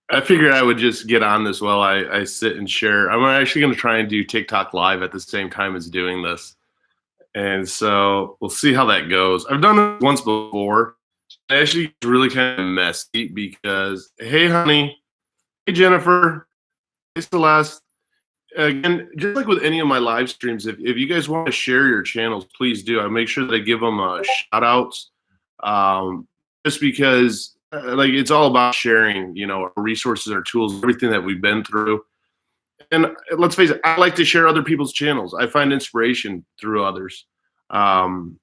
I figured I would just get on this while I sit and share. I'm actually going to try and do TikTok live at the same time as doing this. And so we'll see how that goes. I've done it once before. Actually, it's really kind of messy because, hey, honey, hey, Jennifer, hey, Celeste. Again, just like with any of my live streams, if you guys want to share your channels, please do. I make sure that I give them shout outs, just because like it's all about sharing, our resources, our tools, everything that we've been through. And let's face it, I like to share other people's channels. I find inspiration through others. Um,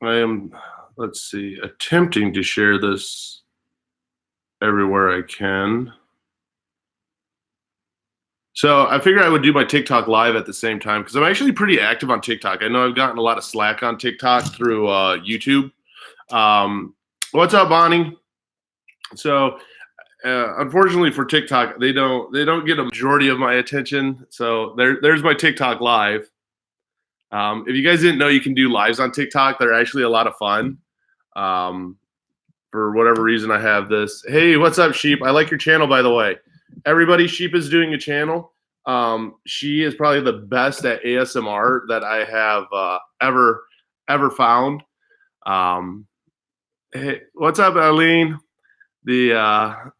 I am, let's see, attempting to share this everywhere I can. So I figured I would do my TikTok live at the same time because I'm actually pretty active on TikTok. I know I've gotten a lot of slack on TikTok through YouTube. What's up, Bonnie? So unfortunately for TikTok, they don't get a majority of my attention. So there's my TikTok live. If you guys didn't know, you can do lives on TikTok. They're actually a lot of fun. For whatever reason, I have this. Hey, what's up, Sheep? I like your channel, by the way. Everybody, Sheep is doing a channel. She is probably the best at ASMR that I have ever found. Hey, what's up, Eileen? The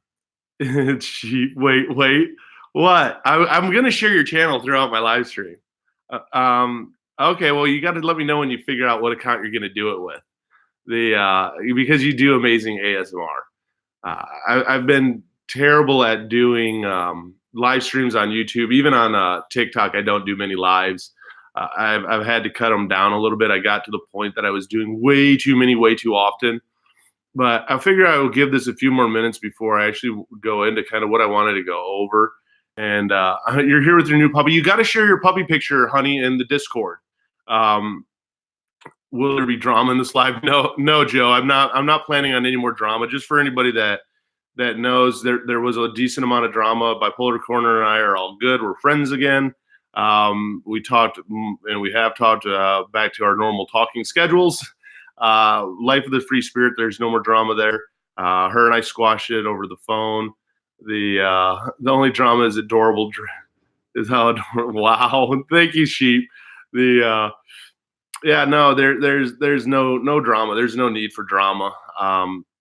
Sheep. Wait. What? I'm gonna share your channel throughout my live stream. Okay, well, you got to let me know when you figure out what account you're gonna do it with. Because you do amazing ASMR. I've been terrible at doing live streams on YouTube. Even on TikTok, I don't do many lives. I've had to cut them down a little bit. I got to the point that I was doing way too many, way too often. But I figure I will give this a few more minutes before I actually go into kind of what I wanted to go over. And you're here with your new puppy. You got to share your puppy picture, honey, in the Discord. Will there be drama in this live? No, Joe. I'm not planning on any more drama. Just for anybody that knows, there was a decent amount of drama. Bipolar Corner and I are all good. We're friends again. We talked and we have talked back to our normal talking schedules. Life of the Free Spirit. There's no more drama there. Her and I squashed it over the phone. The only drama is adorable. Is how adorable. Wow. Thank you, Sheep. Yeah, no, there's no drama. There's no need for drama.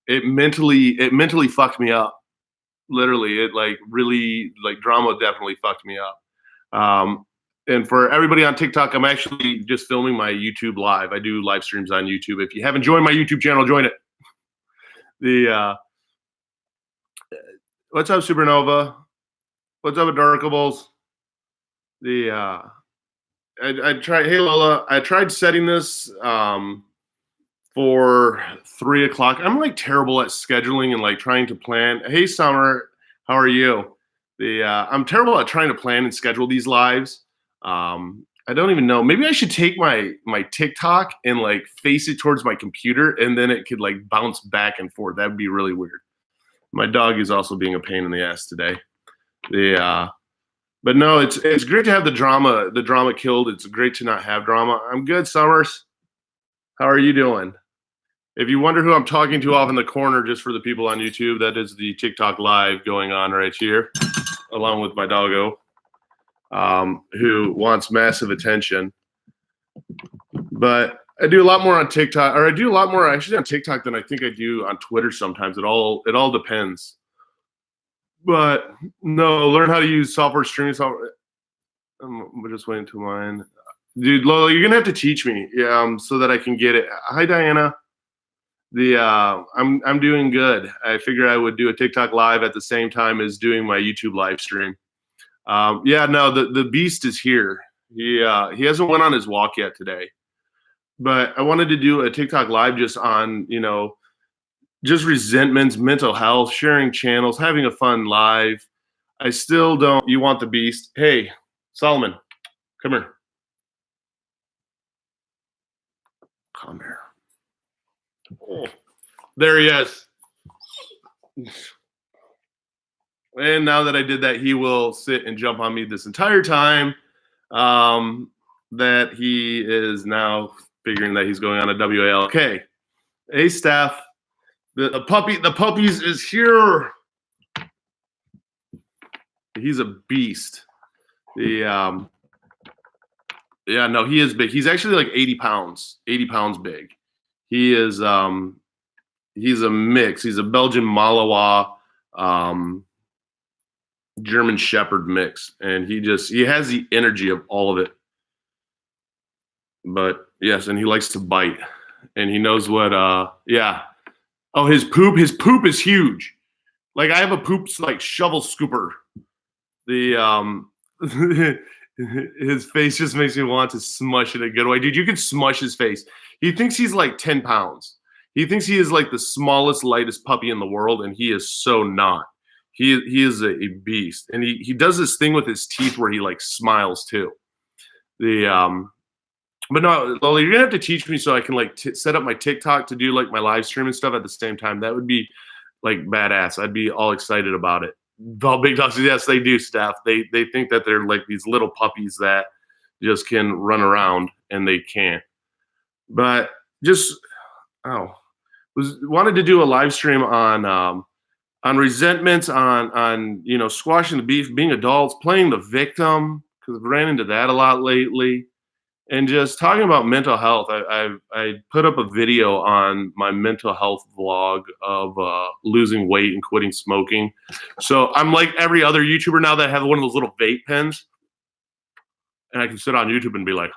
It mentally fucked me up. Literally, it really drama definitely fucked me up. And for everybody on TikTok, I'm actually just filming my YouTube live. I do live streams on YouTube. If you haven't joined my YouTube channel, join it. What's up, Supernova? What's up, Adorables? I tried. Hey, Lola. I tried setting this for 3 o'clock. I'm terrible at scheduling and trying to plan. Hey, Summer, how are you? I'm terrible at trying to plan and schedule these lives. I don't even know. Maybe I should take my TikTok and face it towards my computer, and then it could bounce back and forth. That'd be really weird. My dog is also being a pain in the ass today. But no, it's great to have the drama killed. It's great to not have drama. I'm good, Summers. How are you doing? If you wonder who I'm talking to off in the corner, just for the people on YouTube, that is the TikTok live going on right here, along with my doggo, who wants massive attention. But I do a lot more on TikTok, or I do a lot more actually on TikTok than I think I do on Twitter sometimes. It all depends. But no, learn how to use streaming software. I'm just waiting to mine. Dude, Lola, you're gonna have to teach me, so that I can get it. Hi, Diana. I'm doing good. I figured I would do a TikTok live at the same time as doing my YouTube live stream. Yeah, no, the beast is here. He hasn't went on his walk yet today, but I wanted to do a TikTok live just on just resentments, mental health, sharing channels, having a fun live. I still don't. You want the beast? Hey, Solomon, come here. Come here. Oh, there he is. And now that I did that, he will sit and jump on me this entire time. That he is now figuring that he's going on a WAL. Okay. Hey, Steph. The puppies is here. He's a beast. The Yeah, no, he is big. He's actually like 80 pounds, 80 pounds big. He is he's a mix. He's a Belgian Malinois, um, German Shepherd mix, and he has the energy of all of it. But yes, and he likes to bite, and he knows what. Yeah. Oh, his poop is huge. Like I have a poop like shovel scooper. The his face just makes me want to smush it in a good way, dude. You can smush his face. He thinks he's like 10 pounds. He thinks he is like the smallest, lightest puppy in the world, and he is so not. He is a beast, and he does this thing with his teeth where he like smiles too. The But no, Loli, you're gonna have to teach me so I can like set up my TikTok to do like my live stream and stuff at the same time. That would be like badass. I'd be all excited about it. All big dogs, yes, they do, Steph. They think that they're like these little puppies that just can run around and they can't. But just was wanted to do a live stream on resentments, on squashing the beef, being adults, playing the victim because I've ran into that a lot lately, and just talking about mental health. I put up a video on my mental health vlog of losing weight and quitting smoking. So I'm like every other YouTuber now that have one of those little vape pens, and I can sit on YouTube and be like,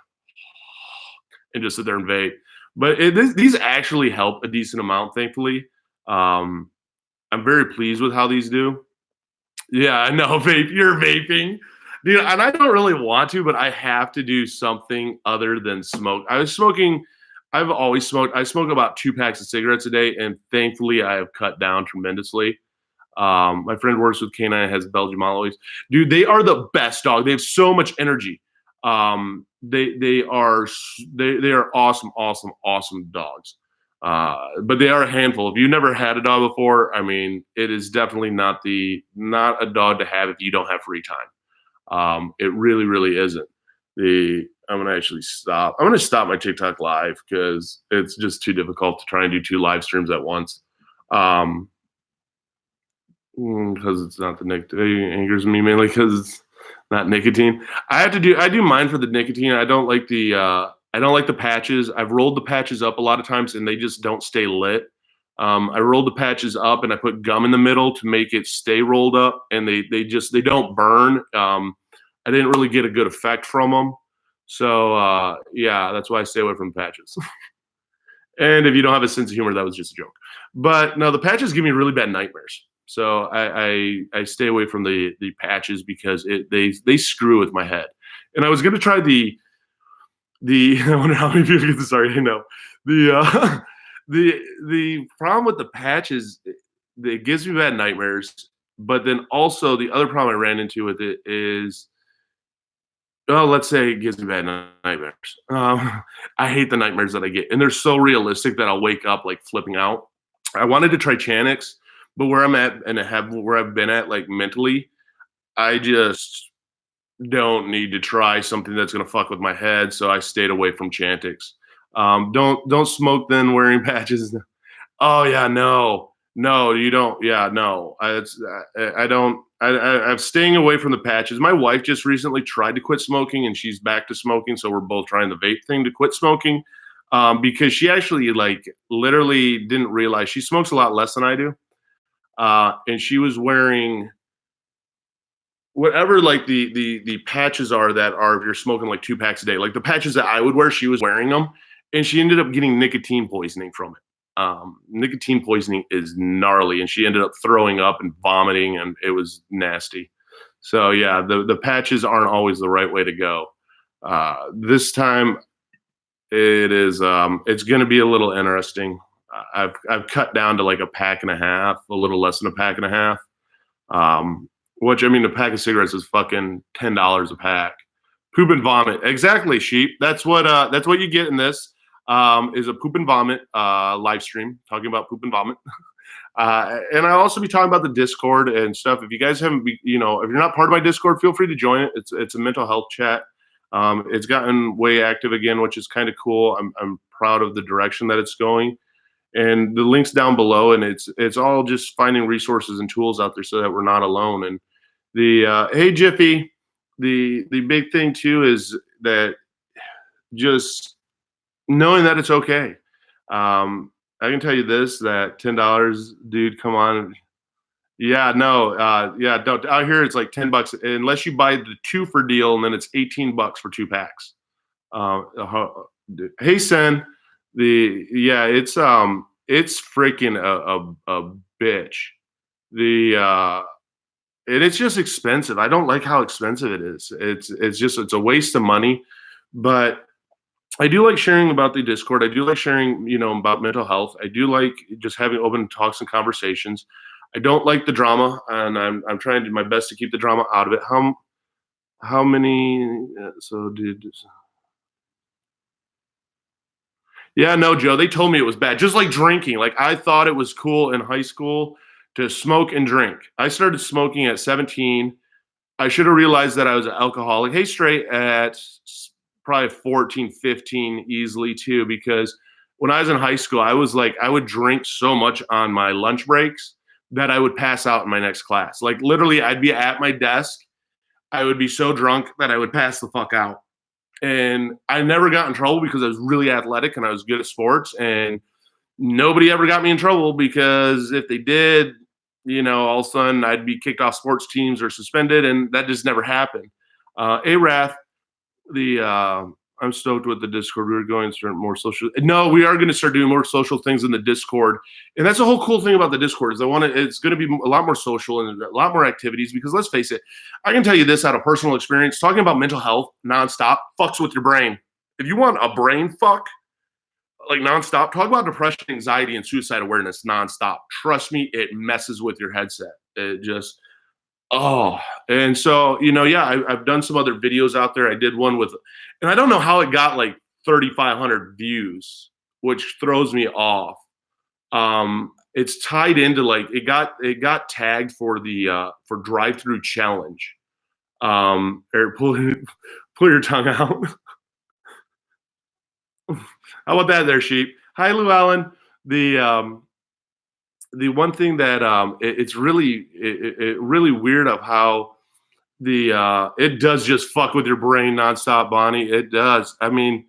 and just sit there and vape. But these actually help a decent amount, thankfully. I'm very pleased with how these do. Yeah, I know, vape. You're vaping. Dude, and I don't really want to, but I have to do something other than smoke. I've always smoked. I smoke about 2 packs of cigarettes a day, and thankfully I have cut down tremendously. My friend works with Canine, has Belgian Malinois. Dude, they are the best dog. They have so much energy. They are awesome, awesome, awesome dogs. But they are a handful. If you've never had a dog before, I mean, it is definitely not a dog to have if you don't have free time. It really, really isn't. I'm gonna actually stop. I'm gonna stop my TikTok live because it's just too difficult to try and do 2 live streams at once. Because it's not the nicotine. It angers me mainly because it's not nicotine. I do mine for the nicotine. I don't like the patches. I've rolled the patches up a lot of times and they just don't stay lit. I rolled the patches up and I put gum in the middle to make it stay rolled up, and they don't burn. I didn't really get a good effect from them. So yeah, that's why I stay away from the patches. And if you don't have a sense of humor, that was just a joke. But no, the patches give me really bad nightmares. So I stay away from the patches because they screw with my head. And I was gonna try the I wonder how many people get this already know. The the problem with the patches, it gives me bad nightmares. But then also the other problem I ran into with it is, let's say it gives me bad nightmares. I hate the nightmares that I get, and they're so realistic that I'll wake up like flipping out. I wanted to try Chantix, but where I'm at and where I've been at like mentally, I just don't need to try something that's gonna fuck with my head. So I stayed away from Chantix. Don't smoke then wearing patches. Oh yeah, no, you don't. Yeah, no, I don't. I'm staying away from the patches. My wife just recently tried to quit smoking, and she's back to smoking. So we're both trying the vape thing to quit smoking, because she actually like literally didn't realize she smokes a lot less than I do, and she was wearing whatever like the patches are that are if you're smoking like 2 packs a day, like the patches that I would wear, she was wearing them, and she ended up getting nicotine poisoning from it. Nicotine poisoning is gnarly, and she ended up throwing up and vomiting, and it was nasty. So yeah, the patches aren't always the right way to go. This time it is it's going to be a little interesting. I've cut down to like a pack and a half, a little less than a pack and a half. Which I mean, a pack of cigarettes is fucking $10 a pack. Poop and vomit, exactly, sheep. That's what you get in this. Is a poop and vomit live stream talking about poop and vomit. And I'll also be talking about the Discord and stuff. If you guys haven't, if you're not part of my Discord, feel free to join it. It's a mental health chat. It's gotten way active again, which is kind of cool. I'm proud of the direction that it's going. And the link's down below, and it's all just finding resources and tools out there so that we're not alone. And The hey Jiffy, the big thing too is that just knowing that it's okay. I can tell you this: that $10, dude. Come on, yeah, no, yeah, don't. Out here, it's like $10 unless you buy the two for deal, and then it's $18 for 2 packs. Hey, Sen, it's freaking a bitch. The and it's just expensive. I don't like how expensive it is. It's a waste of money, but I do like sharing about the Discord. I do like sharing, about mental health. I do like just having open talks and conversations. I don't like the drama, and I'm trying to do my best to keep the drama out of it. How many? So did. Yeah, no, Joe. They told me it was bad. Just like drinking. Like I thought it was cool in high school to smoke and drink. I started smoking at 17. I should have realized that I was an alcoholic. Hey, straight at probably 14, 15 easily too, because when I was in high school, I was like, I would drink so much on my lunch breaks that I would pass out in my next class. Like literally, I'd be at my desk. I would be so drunk that I would pass the fuck out. And I never got in trouble because I was really athletic and I was good at sports. And nobody ever got me in trouble because if they did, all of a sudden I'd be kicked off sports teams or suspended, and that just never happened. Arath, I'm stoked with the Discord. We're going to start more social. No, we are going to start doing more social things in the Discord, and that's a whole cool thing about the Discord is it's going to be a lot more social and a lot more activities. Because let's face it, I can tell you this out of personal experience: talking about mental health nonstop fucks with your brain. If you want a brain fuck, like nonstop, talk about depression, anxiety, and suicide awareness nonstop. Trust me, it messes with your headset. It just Oh, and so, I've done some other videos out there. I did one and I don't know how it got like 3,500 views, which throws me off. It's tied into like it got tagged for the for drive-through challenge. Or pull your tongue out. How about that, there, sheep? Hi, Llewellyn. The one thing that it's really weird of how it does just fuck with your brain nonstop, Bonnie. It does. I mean,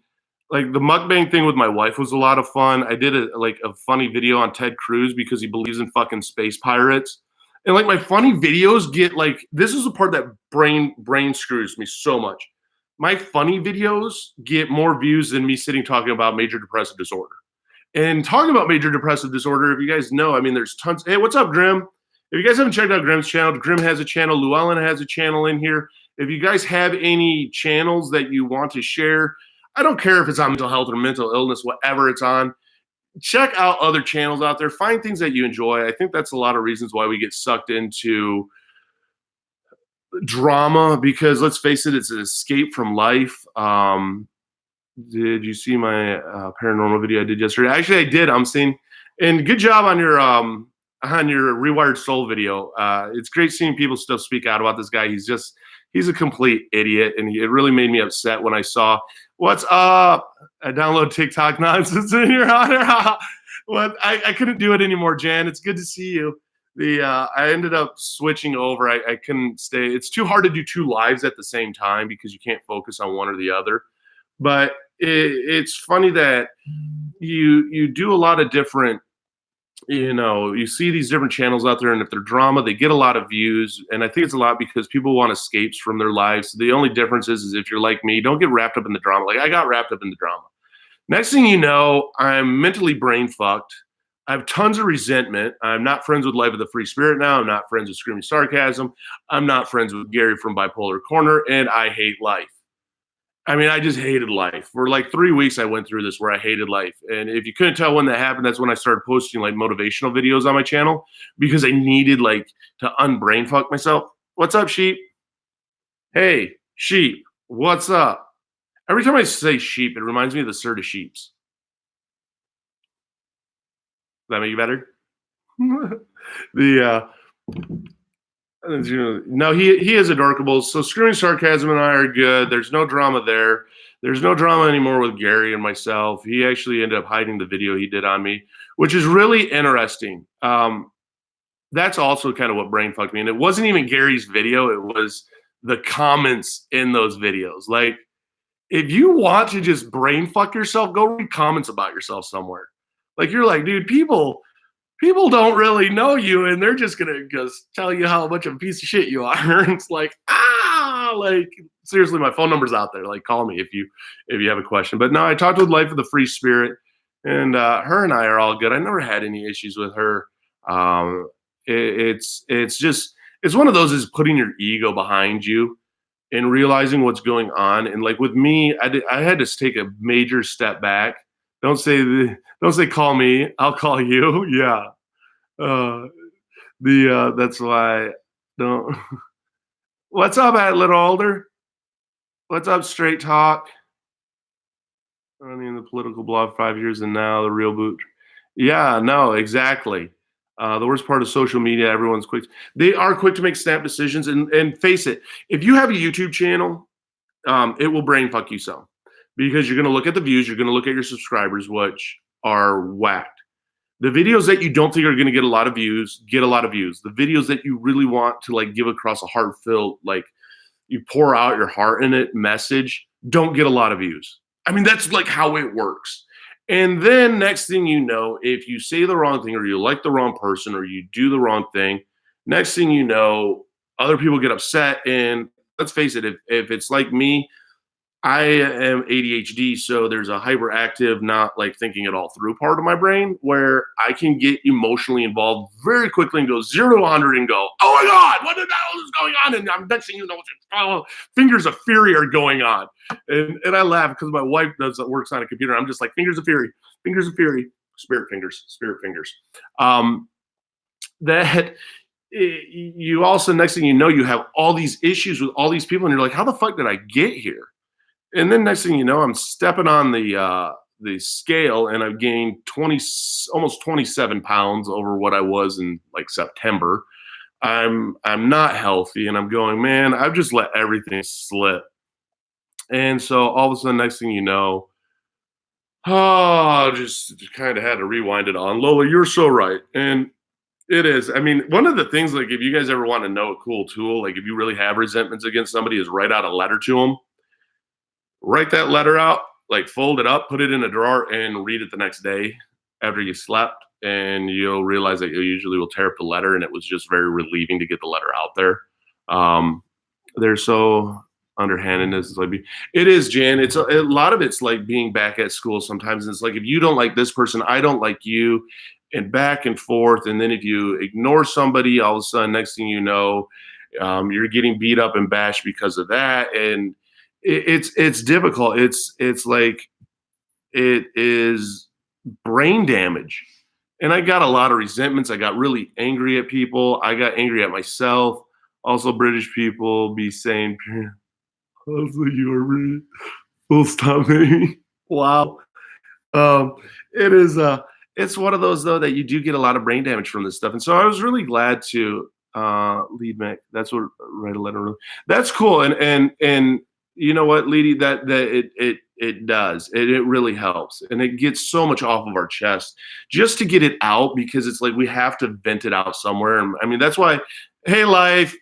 like the mukbang thing with my wife was a lot of fun. I did a funny video on Ted Cruz because he believes in fucking space pirates. And like my funny videos get like this is the part that brain screws me so much. My funny videos get more views than me sitting talking about major depressive disorder. And talking about major depressive disorder, if you guys know, I mean, there's tons. Hey, what's up, Grim? If you guys haven't checked out Grim's channel, Grim has a channel. Llewellyn has a channel in here. If you guys have any channels that you want to share, I don't care if it's on mental health or mental illness, whatever it's on. Check out other channels out there. Find things that you enjoy. I think that's a lot of reasons why we get sucked into drama because let's face it, it's an escape from life. Did you see my paranormal video I did yesterday? Actually, I did. I'm seeing, and good job on your Rewired Soul video. It's great seeing people still speak out about this guy. He's a complete idiot, and it really made me upset when I saw what's up. I download TikTok nonsense in your honor. What? I couldn't do it anymore, Jan. It's good to see you. I ended up switching over. I couldn't stay. It's too hard to do two lives at the same time because you can't focus on one or the other. But it's funny that you do a lot of different, you see these different channels out there, and if they're drama, they get a lot of views. And I think it's a lot because people want escapes from their lives. The only difference is if you're like me, don't get wrapped up in the drama. Like I got wrapped up in the drama. Next thing you know, I'm mentally brain fucked. I have tons of resentment. I'm not friends with Life of the Free Spirit now. I'm not friends with Screaming Sarcasm. I'm not friends with Gary from Bipolar Corner, and I hate life. I mean, I just hated life. For like 3 weeks, I went through this where I hated life. And if you couldn't tell when that happened, that's when I started posting like motivational videos on my channel because I needed like to unbrain fuck myself. What's up, sheep? Hey, sheep. What's up? Every time I say sheep, it reminds me of the Sir to Sheeps. Does that make you better? No, he is adorable. So Screwing Sarcasm and I are good. There's no drama there. There's no drama anymore with Gary and myself. He actually ended up hiding the video he did on me, which is really interesting. that's also kind of what brain fucked me. And it wasn't even Gary's video, it was the comments in those videos. Like, if you want to just brain fuck yourself, go read comments about yourself somewhere. Like, you're like, dude, people don't really know you, and they're just gonna just tell you how much of a piece of shit you are. It's like, like, seriously, my phone number's out there. Like, call me if you have a question. But no, I talked with Life of the Free Spirit, and her and I are all good. I never had any issues with her. It's just it's one of those, is putting your ego behind you and realizing what's going on. And like with me, I had to take a major step back. Don't say call me, I'll call you. Yeah. Uh, that's why don't. What's up, at little older? What's up, straight talk? Running the political blog 5 years and now the real boot. Yeah, no, exactly. The worst part of social media, everyone's quick. They are quick to make snap decisions. And face it, if you have a YouTube channel, it will brain fuck you some, because you're going to look at the views, you're going to look at your subscribers, which are whacked. The videos that you don't think are going to get a lot of views get a lot of views. The videos that you really want to like give across a heartfelt, like you pour out your heart in it message, don't get a lot of views. I mean, that's like how it works. And then next thing you know, if you say the wrong thing, or you like the wrong person, or you do the wrong thing, next thing you know, other people get upset. And let's face it, if it's like me, I am ADHD, so there's a hyperactive, not like thinking it all through part of my brain, where I can get emotionally involved very quickly and go 0 to 100 and go, oh my God, what the hell is going on? And I'm next thing you know, fingers of fury are going on. And I laugh because my wife works on a computer. I'm just like, fingers of fury, spirit fingers. That you also, next thing you know, you have all these issues with all these people, and you're like, how the fuck did I get here? And then next thing you know, I'm stepping on the scale, and I've gained almost 27 pounds over what I was in like September. I'm not healthy, and I'm going, man, I've just let everything slip. And so all of a sudden, next thing you know, just kind of had to rewind it on. Lola, you're so right. And it is. I mean, one of the things, like, if you guys ever want to know a cool tool, like if you really have resentments against somebody, is write out a letter to them. Write that letter out, like fold it up, put it in a drawer, and read it the next day after you slept. And you'll realize that you usually will tear up the letter, and it was just very relieving to get the letter out there. They're so underhandedness. It's like, it is, Jan. It's a lot of it's like being back at school sometimes. And it's like, if you don't like this person, I don't like you, and back and forth. And then if you ignore somebody, all of a sudden, next thing you know, you're getting beat up and bashed because of that. And it's difficult. It's like, it is brain damage. And I got a lot of resentments. I got really angry at people. I got angry at myself. Also, British people be saying, also, you are really full stop, baby. Wow. It is it's one of those, though, that you do get a lot of brain damage from this stuff. And so I was really glad to lead Mick. That's what, write a letter. That's cool. And you know what, Leedy, that it does. It really helps. And it gets so much off of our chest just to get it out, because it's like we have to vent it out somewhere. And I mean, that's why, hey, life,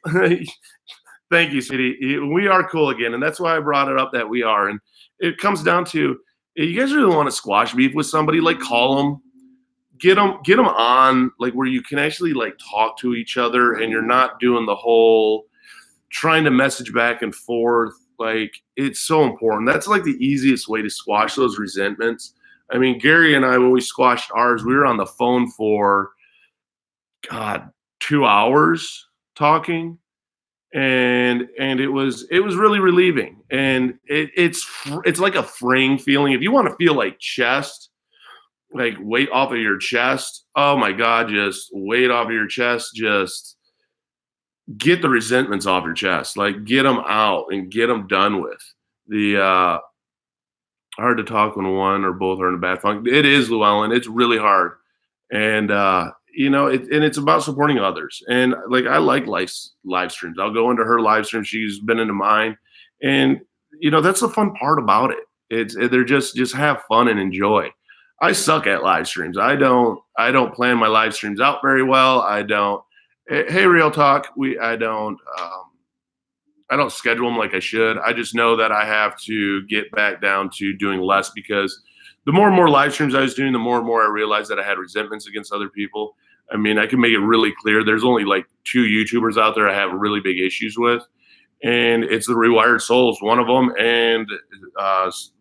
thank you, sweetie. We are cool again. And that's why I brought it up, that we are. And it comes down to, if you guys really want to squash beef with somebody, like, call them, get them on, like, where you can actually like talk to each other, and you're not doing the whole trying to message back and forth. Like, it's so important. That's like the easiest way to squash those resentments. I mean, Gary and I, when we squashed ours, we were on the phone for, God, 2 hours talking. And it was really relieving. And it's like a freeing feeling. If you want to feel like chest, like weight off of your chest, oh my God, just weight off of your chest, just get the resentments off your chest, like get them out and get them done with. The hard to talk when one or both are in a bad funk. It is, Llewellyn. It's really hard. And you know, it's about supporting others. And like, I like live streams. I'll go into her live stream. She's been into mine. And you know, that's the fun part about it. They're just have fun and enjoy. I suck at live streams. I don't plan my live streams out very well. I don't. Hey, Real Talk. I don't schedule them like I should. I just know that I have to get back down to doing less because the more and more live streams I was doing, the more and more I realized that I had resentments against other people. I mean, I can make it really clear. There's only like 2 YouTubers out there I have really big issues with, and it's the Rewired Souls, one of them, and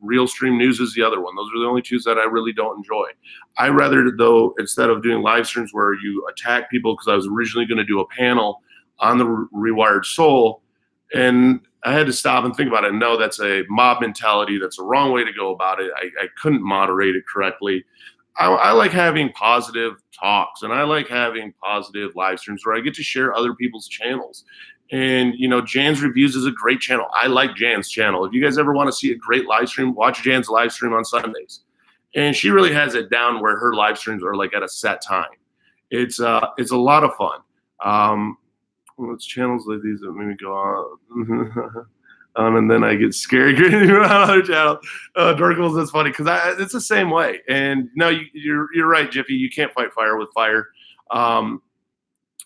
Real Stream News is the other one. Those are the only two that I really don't enjoy. I rather, though, instead of doing live streams where you attack people, because I was originally going to do a panel on the Rewired Soul, and I had to stop and think about it. No, that's a mob mentality. That's a wrong way to go about it. I couldn't moderate it correctly. I like having positive talks, and I like having positive live streams where I get to share other people's channels. And Jan's Reviews is a great channel. I like Jan's channel. If you guys ever want to see a great live stream, watch Jan's live stream on Sundays. And she really has it down where her live streams are like at a set time. It's a lot of fun. It's channels like these that make me go on. And then I get scary on other channels. Dorkles is funny because it's the same way. And no, you're right, Jiffy. You can't fight fire with fire.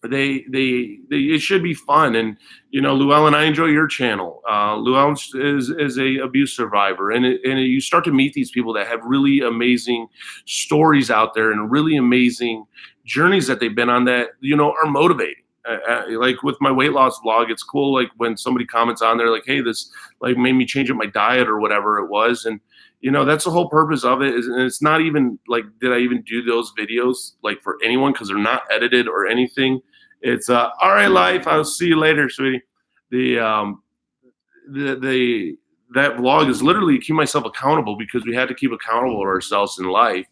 It should be fun. And Llewellyn, I enjoy your channel. Llewellyn is a abuse survivor, and you start to meet these people that have really amazing stories out there and really amazing journeys that they've been on that are motivating. Like with my weight loss vlog, it's cool. Like when somebody comments on there, like, "Hey, this like made me change up my diet" or whatever it was, and that's the whole purpose of it. And it's not even like, did I even do those videos like for anyone because they're not edited or anything. It's all right, life. I'll see you later, sweetie. That vlog is literally keep myself accountable because we had to keep accountable to ourselves in life.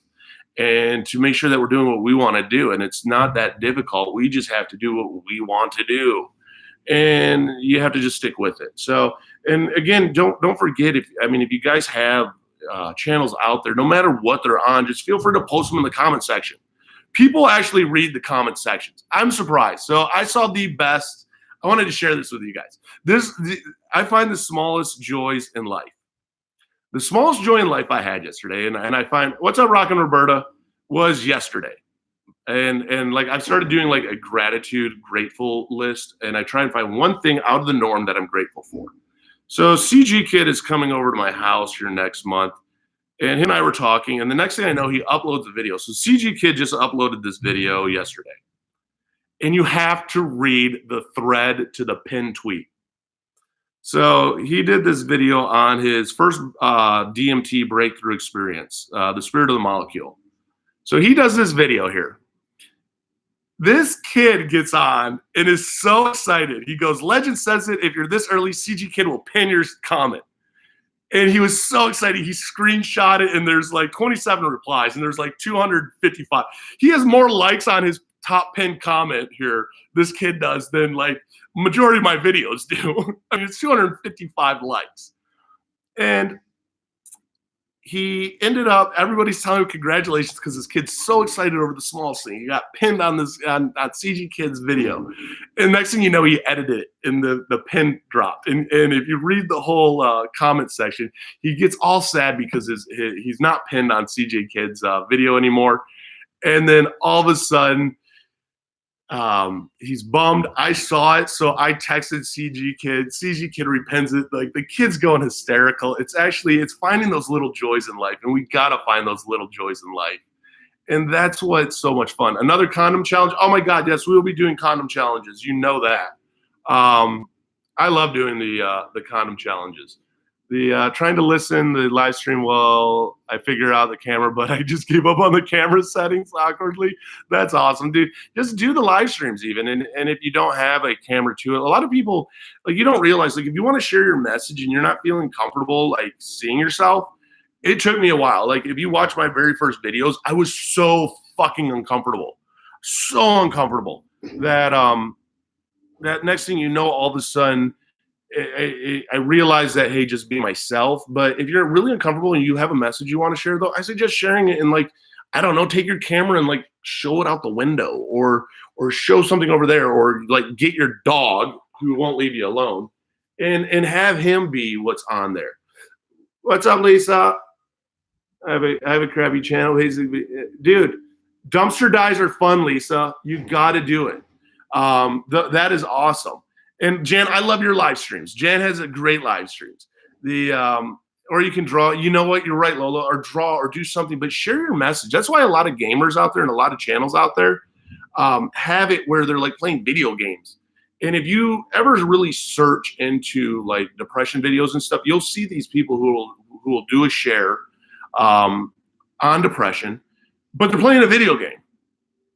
And to make sure that we're doing what we want to do. And it's not that difficult. We just have to do what we want to do. And you have to just stick with it. So, and again, don't forget, if you guys have channels out there, no matter what they're on, just feel free to post them in the comment section. People actually read the comment sections. I'm surprised. So I saw the best. I wanted to share this with you guys. I find the smallest joys in life. The smallest joy in life I had yesterday, and I find what's up, Rockin' Roberta, was yesterday. And like I started doing like a gratitude, grateful list, and I try and find one thing out of the norm that I'm grateful for. So CG Kid is coming over to my house here next month, and he and I were talking, and the next thing I know, he uploads a video. So CG Kid just uploaded this video yesterday. And you have to read the thread to the pinned tweet. So he did this video on his first DMT breakthrough experience, the spirit of the molecule. So he does this video here. This kid gets on and is so excited. He goes, "Legend says it, if you're this early, CG Kid will pin your comment." And he was so excited. He screenshot it, and there's like 27 replies, and there's like 255. He has more likes on his top pinned comment here, this kid does, than like majority of my videos do. I mean, it's 255 likes. And he ended up, everybody's telling him congratulations because this kid's so excited over the small thing. He got pinned on this on CG Kid's video. And next thing you know, he edited it and the pin dropped. And if you read the whole comment section, he gets all sad because he's not pinned on CG Kid's video anymore. And then all of a sudden, he's bummed. I saw it, so I texted CG Kid. CG Kid repents it. Like the kid's going hysterical. It's finding those little joys in life, and we gotta find those little joys in life. And that's what's so much fun. Another condom challenge. Oh my God, yes, we will be doing condom challenges. You know that. I love doing the condom challenges. The trying to listen the live stream while I figure out the camera, but I just gave up on the camera settings awkwardly. That's awesome, dude. Just do the live streams even, and if you don't have a camera to it, a lot of people like you don't realize like if you want to share your message and you're not feeling comfortable like seeing yourself, it took me a while. Like if you watch my very first videos, I was so fucking uncomfortable, so uncomfortable that that next thing you know, all of a sudden. I realize that, hey, just be myself. But if you're really uncomfortable and you have a message you want to share, though, I suggest sharing it and like, I don't know, take your camera and like show it out the window or show something over there or like get your dog who won't leave you alone and have him be what's on there. What's up, Lisa? I have a crappy channel. Dude, dumpster dives are fun, Lisa. You got to do it. That is awesome. And Jan, I love your live streams. Jan has a great live streams. The or you can draw. You know what? You're right, Lola. Or draw or do something, but share your message. That's why a lot of gamers out there and a lot of channels out there have it where they're like playing video games. And if you ever really search into like depression videos and stuff, you'll see these people who will do a share on depression, but they're playing a video game.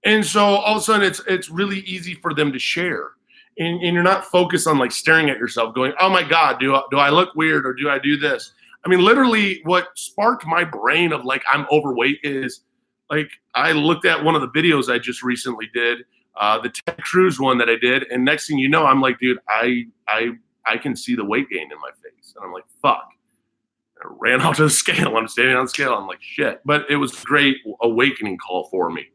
And so all of a sudden it's really easy for them to share. And you're not focused on like staring at yourself going, oh my God, do I look weird or do I do this? I mean, literally what sparked my brain of like I'm overweight is like I looked at one of the videos I just recently did, the Ted Cruz one that I did, and next thing you know, I'm like, dude, I can see the weight gain in my face. And I'm like, fuck. I ran out to the scale. I'm standing on the scale. I'm like, shit. But it was a great awakening call for me.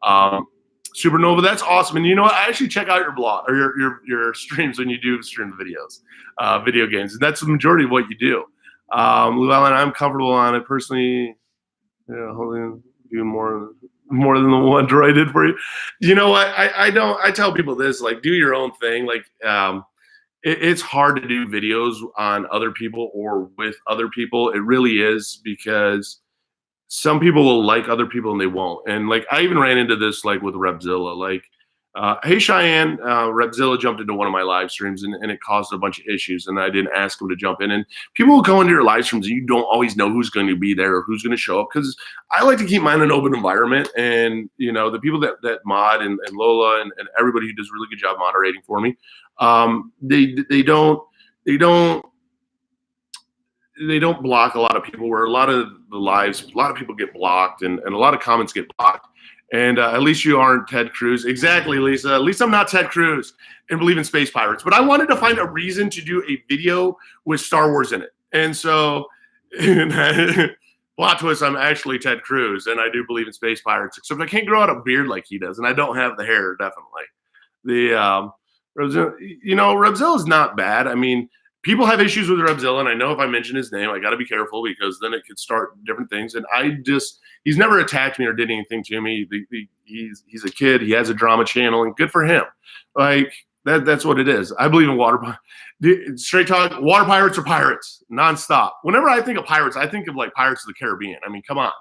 Supernova, that's awesome. And you know what? I actually check out your blog or your streams when you do stream videos, video games. And that's the majority of what you do. Llewellyn, I'm comfortable on it personally. Yeah, holding do more than the one Troy did for you. You know what? I tell people this, like, do your own thing. Like, it's hard to do videos on other people or with other people. It really is, because some people will like other people and they won't. And like, I even ran into this like with Repzilla. Like, hey Cheyenne, Repzilla jumped into one of my live streams and it caused a bunch of issues, and I didn't ask him to jump in. And people will go into your live streams and you don't always know who's going to be there or who's going to show up, because I like to keep mine an open environment. And you know, the people that mod and Lola and everybody who does a really good job moderating for me, they don't block a lot of people, where a lot of the lives, a lot of people get blocked and a lot of comments get blocked. And at least you aren't Ted Cruz. Exactly, Lisa. At least I'm not Ted Cruz and believe in space pirates. But I wanted to find a reason to do a video with Star Wars in it. And so, plot twist, I'm actually Ted Cruz, and I do believe in space pirates, except I can't grow out a beard like he does, and I don't have the hair, definitely. The Repzilla is not bad. I mean, people have issues with Repzilla, and I know if I mention his name, I got to be careful, because then it could start different things. And he's never attacked me or did anything to me. He's a kid. He has a drama channel, and good for him. Like, that's what it is. I believe in water. Straight talk, water pirates are pirates, nonstop. Whenever I think of pirates, I think of like Pirates of the Caribbean. I mean, come on.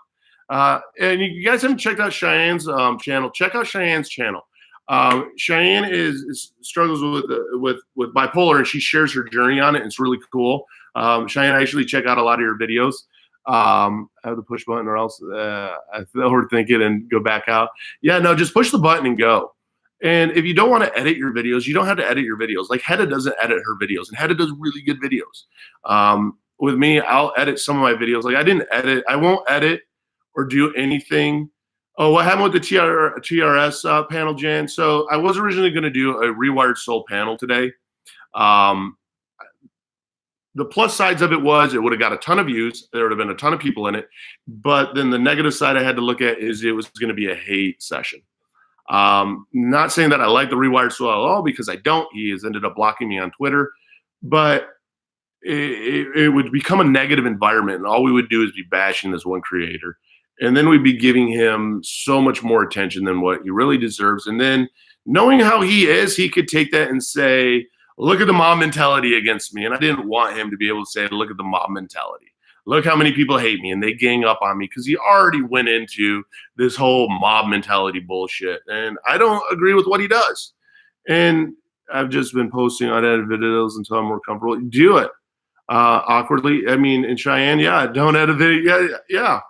And you guys haven't checked out Cheyenne's channel. Check out Cheyenne's channel. Cheyenne struggles with bipolar, and she shares her journey on it. And it's really cool. Cheyenne, I actually check out a lot of your videos. I have the push button, or else I overthink it and go back out. Yeah, no, just push the button and go. And if you don't want to edit your videos, you don't have to edit your videos. Like Hedda doesn't edit her videos, and Hedda does really good videos. With me, I'll edit some of my videos. Like I won't edit or do anything. Oh, what happened with the TRS panel, Jan? So I was originally going to do a Rewired Soul panel today. The plus sides of it was it would have got a ton of views. There would have been a ton of people in it. But then the negative side I had to look at is it was going to be a hate session. Not saying that I like the Rewired Soul at all, because I don't. He has ended up blocking me on Twitter. But it would become a negative environment, and all we would do is be bashing this one creator. And then we'd be giving him so much more attention than what he really deserves. And then knowing how he is, he could take that and say, look at the mob mentality against me. And I didn't want him to be able to say, look at the mob mentality. Look how many people hate me and they gang up on me, because he already went into this whole mob mentality bullshit. And I don't agree with what he does. And I've just been posting unedited videos until I'm more comfortable. Do it awkwardly. I mean, in Cheyenne, yeah, don't edit video. Yeah.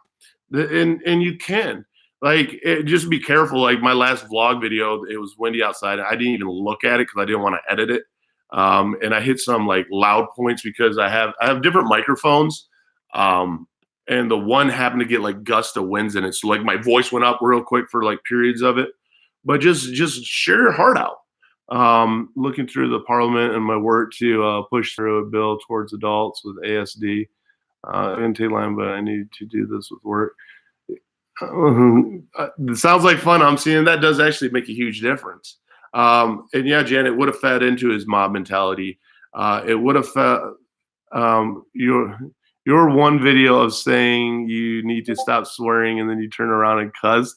And you can, like, just be careful. Like my last vlog video, it was windy outside. I didn't even look at it because I didn't want to edit it. And I hit some like loud points because I have different microphones. And the one happened to get like gust of winds in it. So like my voice went up real quick for like periods of it. But just share your heart out. Looking through the parliament and my work to push through a bill towards adults with ASD. And take line, but I need to do this with work. It sounds like fun. I'm seeing that does actually make a huge difference. And yeah, Jan, it would have fed into his mob mentality. It would have fed your one video of saying you need to stop swearing and then you turn around and cuss.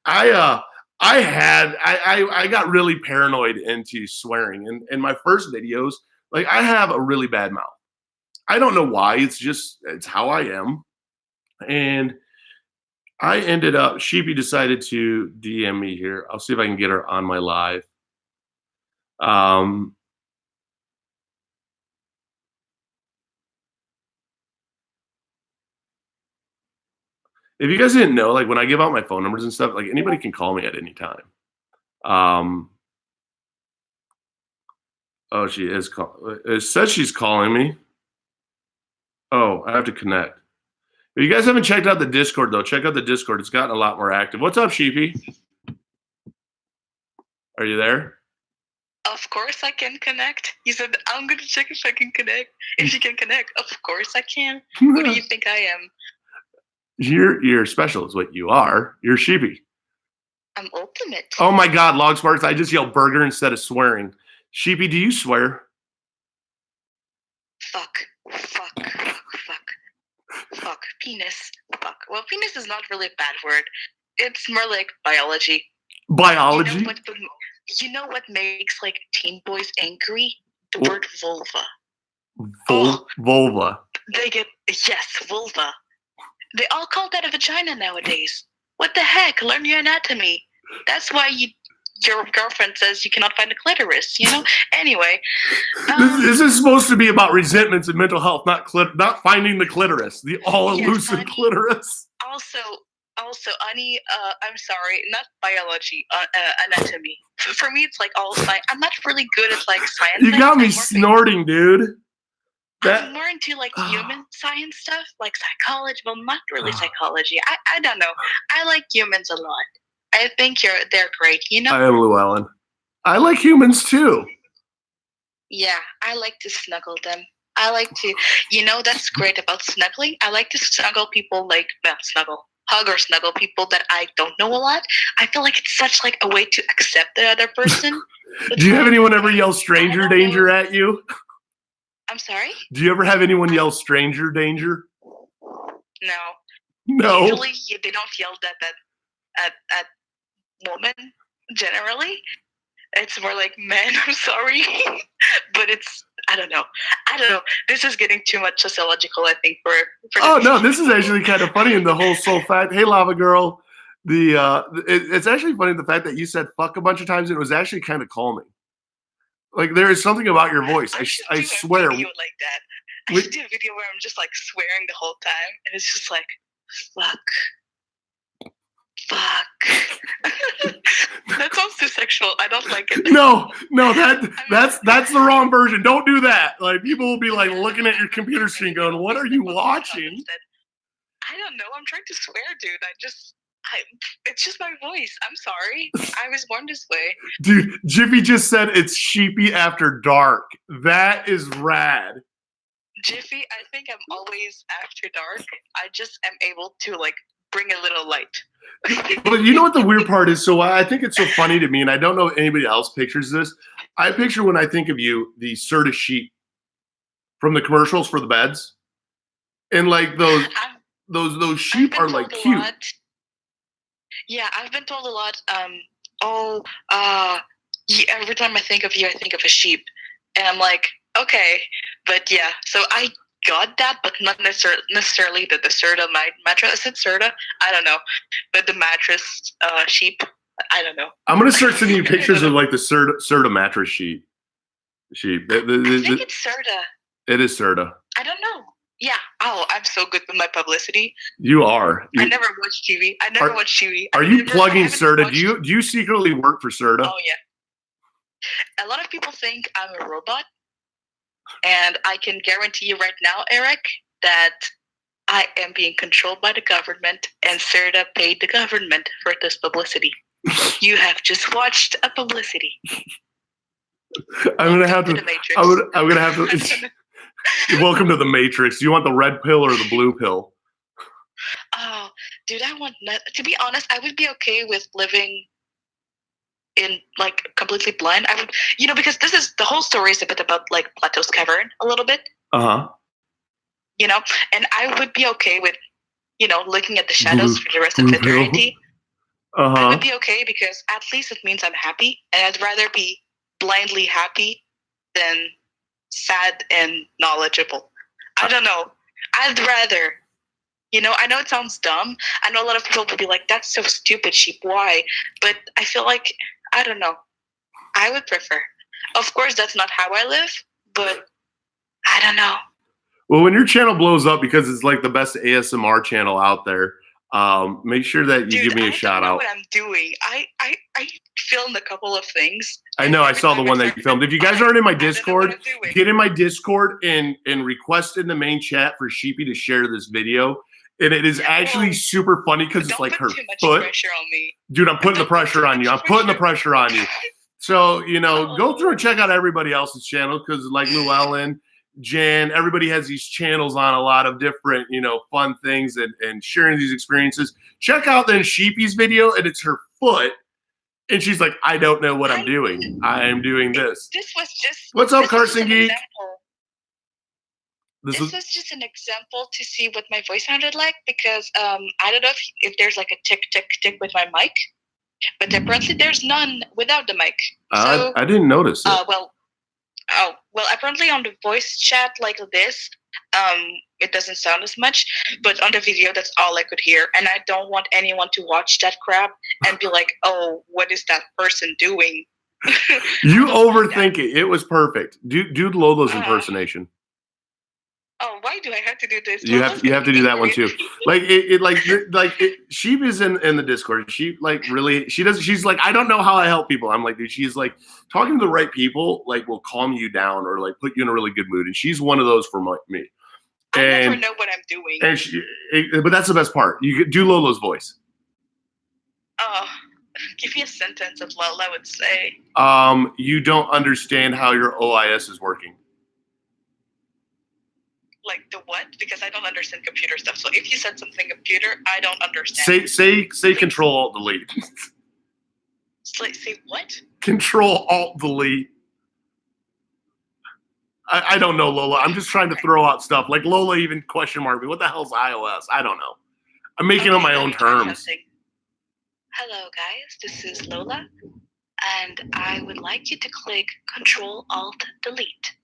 I I got really paranoid into swearing. And in my first videos, like I have a really bad mouth. I don't know why. It's how I am. And I ended up, Sheepy decided to DM me here. I'll see if I can get her on my live. Um, if you guys didn't know, like when I give out my phone numbers and stuff, like anybody can call me at any time. Oh, she is it says she's calling me. Oh, I have to connect. If you guys haven't checked out the Discord though, check out the Discord. It's gotten a lot more active. What's up, Sheepy? Are you there? Of course I can connect. You said, I'm going to check if I can connect. If she can connect, of course I can. Who do you think I am? You're special is what you are. You're Sheepy. I'm ultimate. Oh my God, Log Sparks. I just yelled burger instead of swearing. Sheepy, do you swear? Fuck. Penis. Fuck. Well, penis is not really a bad word. It's more like biology. Biology? You know what makes like teen boys angry? The word vulva. Vulva. They get, yes, vulva. They all call that a vagina nowadays. What the heck? Learn your anatomy. That's why your girlfriend says you cannot find a clitoris, you know? Anyway. This is supposed to be about resentments and mental health, not finding the clitoris, the all-elusive clitoris. Also, Ani, I'm sorry, not biology, anatomy. For me, it's like all science. I'm not really good at like science. You got me snorting, dude. I'm more into like human science stuff, like psychology. Well, not really psychology. I don't know. I like humans a lot. I think they're great, you know? I am Llewellyn. I like humans too. Yeah, I like to snuggle them. I like to, that's great about snuggling. I like to snuggle people hug or snuggle people that I don't know a lot. I feel like it's such like a way to accept the other person. Do you have anyone ever yell stranger danger at you? I'm sorry? Do you ever have anyone yell stranger danger? No. Usually they don't yell that at women generally. It's more like men, I'm sorry. But I don't know. This is getting too much sociological, I think, for Oh no, this is actually kind of funny in the whole soul fact. Hey Lava Girl. It's actually funny the fact that you said fuck a bunch of times and it was actually kind of calming. Like there is something about your voice. I swear. A video like that. I should do a video where I'm just like swearing the whole time and it's just like fuck. That sounds too sexual. I don't like it. No, that's the wrong version. Don't do that. Like people will be like looking at your computer screen going, "What are you watching?" I don't know. I'm trying to swear, dude. It's just my voice. I'm sorry. I was born this way. Dude, Jiffy just said it's Sheepy after dark. That is rad. Jiffy, I think I'm always after dark. I just am able to like bring a little light. But you know what the weird part is? So I think it's so funny to me, and I don't know if anybody else pictures this. I picture when I think of you, the Serta sheep from the commercials for the beds. And like those sheep are like cute. Yeah, I've been told a lot. Every time I think of you, I think of a sheep, and I'm like, okay, but yeah. So I got that, but not necessarily the Serta mattress. Is it Serta? I don't know, but the mattress sheep. I don't know. I'm gonna start sending you pictures of like the Serta mattress sheep. I think it's Serta. It is Serta. I don't know. Yeah. Oh, I'm so good with my publicity. You are. I never watch TV. Are you plugging Serta? Do you secretly work for Serta? Oh yeah. A lot of people think I'm a robot, and I can guarantee you right now, Eric, that I am being controlled by the government, and Serta paid the government for this publicity. You have just watched a publicity. I'm gonna have to. I'm gonna have to. Welcome to the Matrix. Do you want the red pill or the blue pill? Oh, dude, to be honest, I would be okay with living in like completely blind. I would, because the whole story is a bit about like Plato's cavern a little bit. And I would be okay with, looking at the shadows for the rest of eternity. I would Uh-huh. be okay because at least it means I'm happy, and I'd rather be blindly happy than sad and knowledgeable. I don't know. I'd rather, I know it sounds dumb. I know a lot of people will be like, that's so stupid, sheep. Why? But I feel like, I don't know. I would prefer. Of course, that's not how I live, but I don't know. Well, when your channel blows up because it's like the best ASMR channel out there, make sure that you give Dude, me a I shout don't know out. what I'm doing. I filmed a couple of things. I And know I every saw the time I one start that you filmed. If you guys I, aren't in my I don't know what Discord, I'm doing. get in my Discord and request in the main chat for Sheepy to share this video. And it is actually Whoa. super funny because it's Don't like put her too much foot. pressure on me. Dude, I'm putting the Don't put pressure too on you. much I'm putting the pressure. pressure on you. So, go through and Oh. check out everybody else's channel because like Llewellyn, Jan, everybody has these channels on a lot of different, fun things and sharing these experiences. Check out then Sheepy's video and it's her foot. And she's like, I don't know what I'm doing. I am doing this. This was just What's up, this was just Carson an Geek? example. This This was just an example to see what my voice sounded like because I don't know if there's like a tick tick tick with my mic, but apparently there's none without the mic. So I didn't notice it. well, apparently on the voice chat like this, it doesn't sound as much, but on the video that's all I could hear, and I don't want anyone to watch that crap and be like, oh, what is that person doing? You overthink it. It was perfect. Do Lola's impersonation. Oh, why do I have to do this? You have to do that one too. Like Sheep is in the Discord. She like really she's like, I don't know how I help people. I'm like, dude, she's like talking to the right people like will calm you down or like put you in a really good mood. And she's one of those for me. I never know what I'm doing. But that's the best part. You do Lola's voice. Oh, give me a sentence of Lola would say. You don't understand how your OIS is working. Like the what? Because I don't understand computer stuff. So if you said something computer, I don't understand. Say Control Alt Delete. Say what? Control Alt Delete. I don't know, Lola. I'm just trying to throw out stuff. Like Lola even question marked me. What the hell's iOS? I don't know. I'm making up my own terms. Hello, guys. This is Lola, and I would like you to click Control Alt Delete.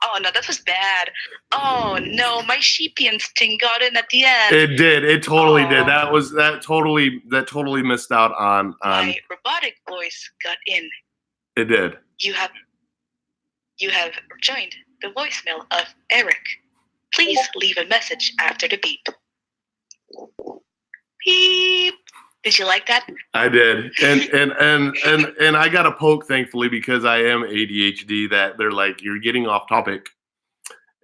Oh no, that was bad. Oh no, my sheepy instinct got in at the end. It did. It totally did. That totally missed out on. My robotic voice got in. It did. You have joined the voicemail of Eric. Please leave a message after the beep. Beep. Did you like that? I did, and I got a poke thankfully because I am ADHD. That they're like, you're getting off topic,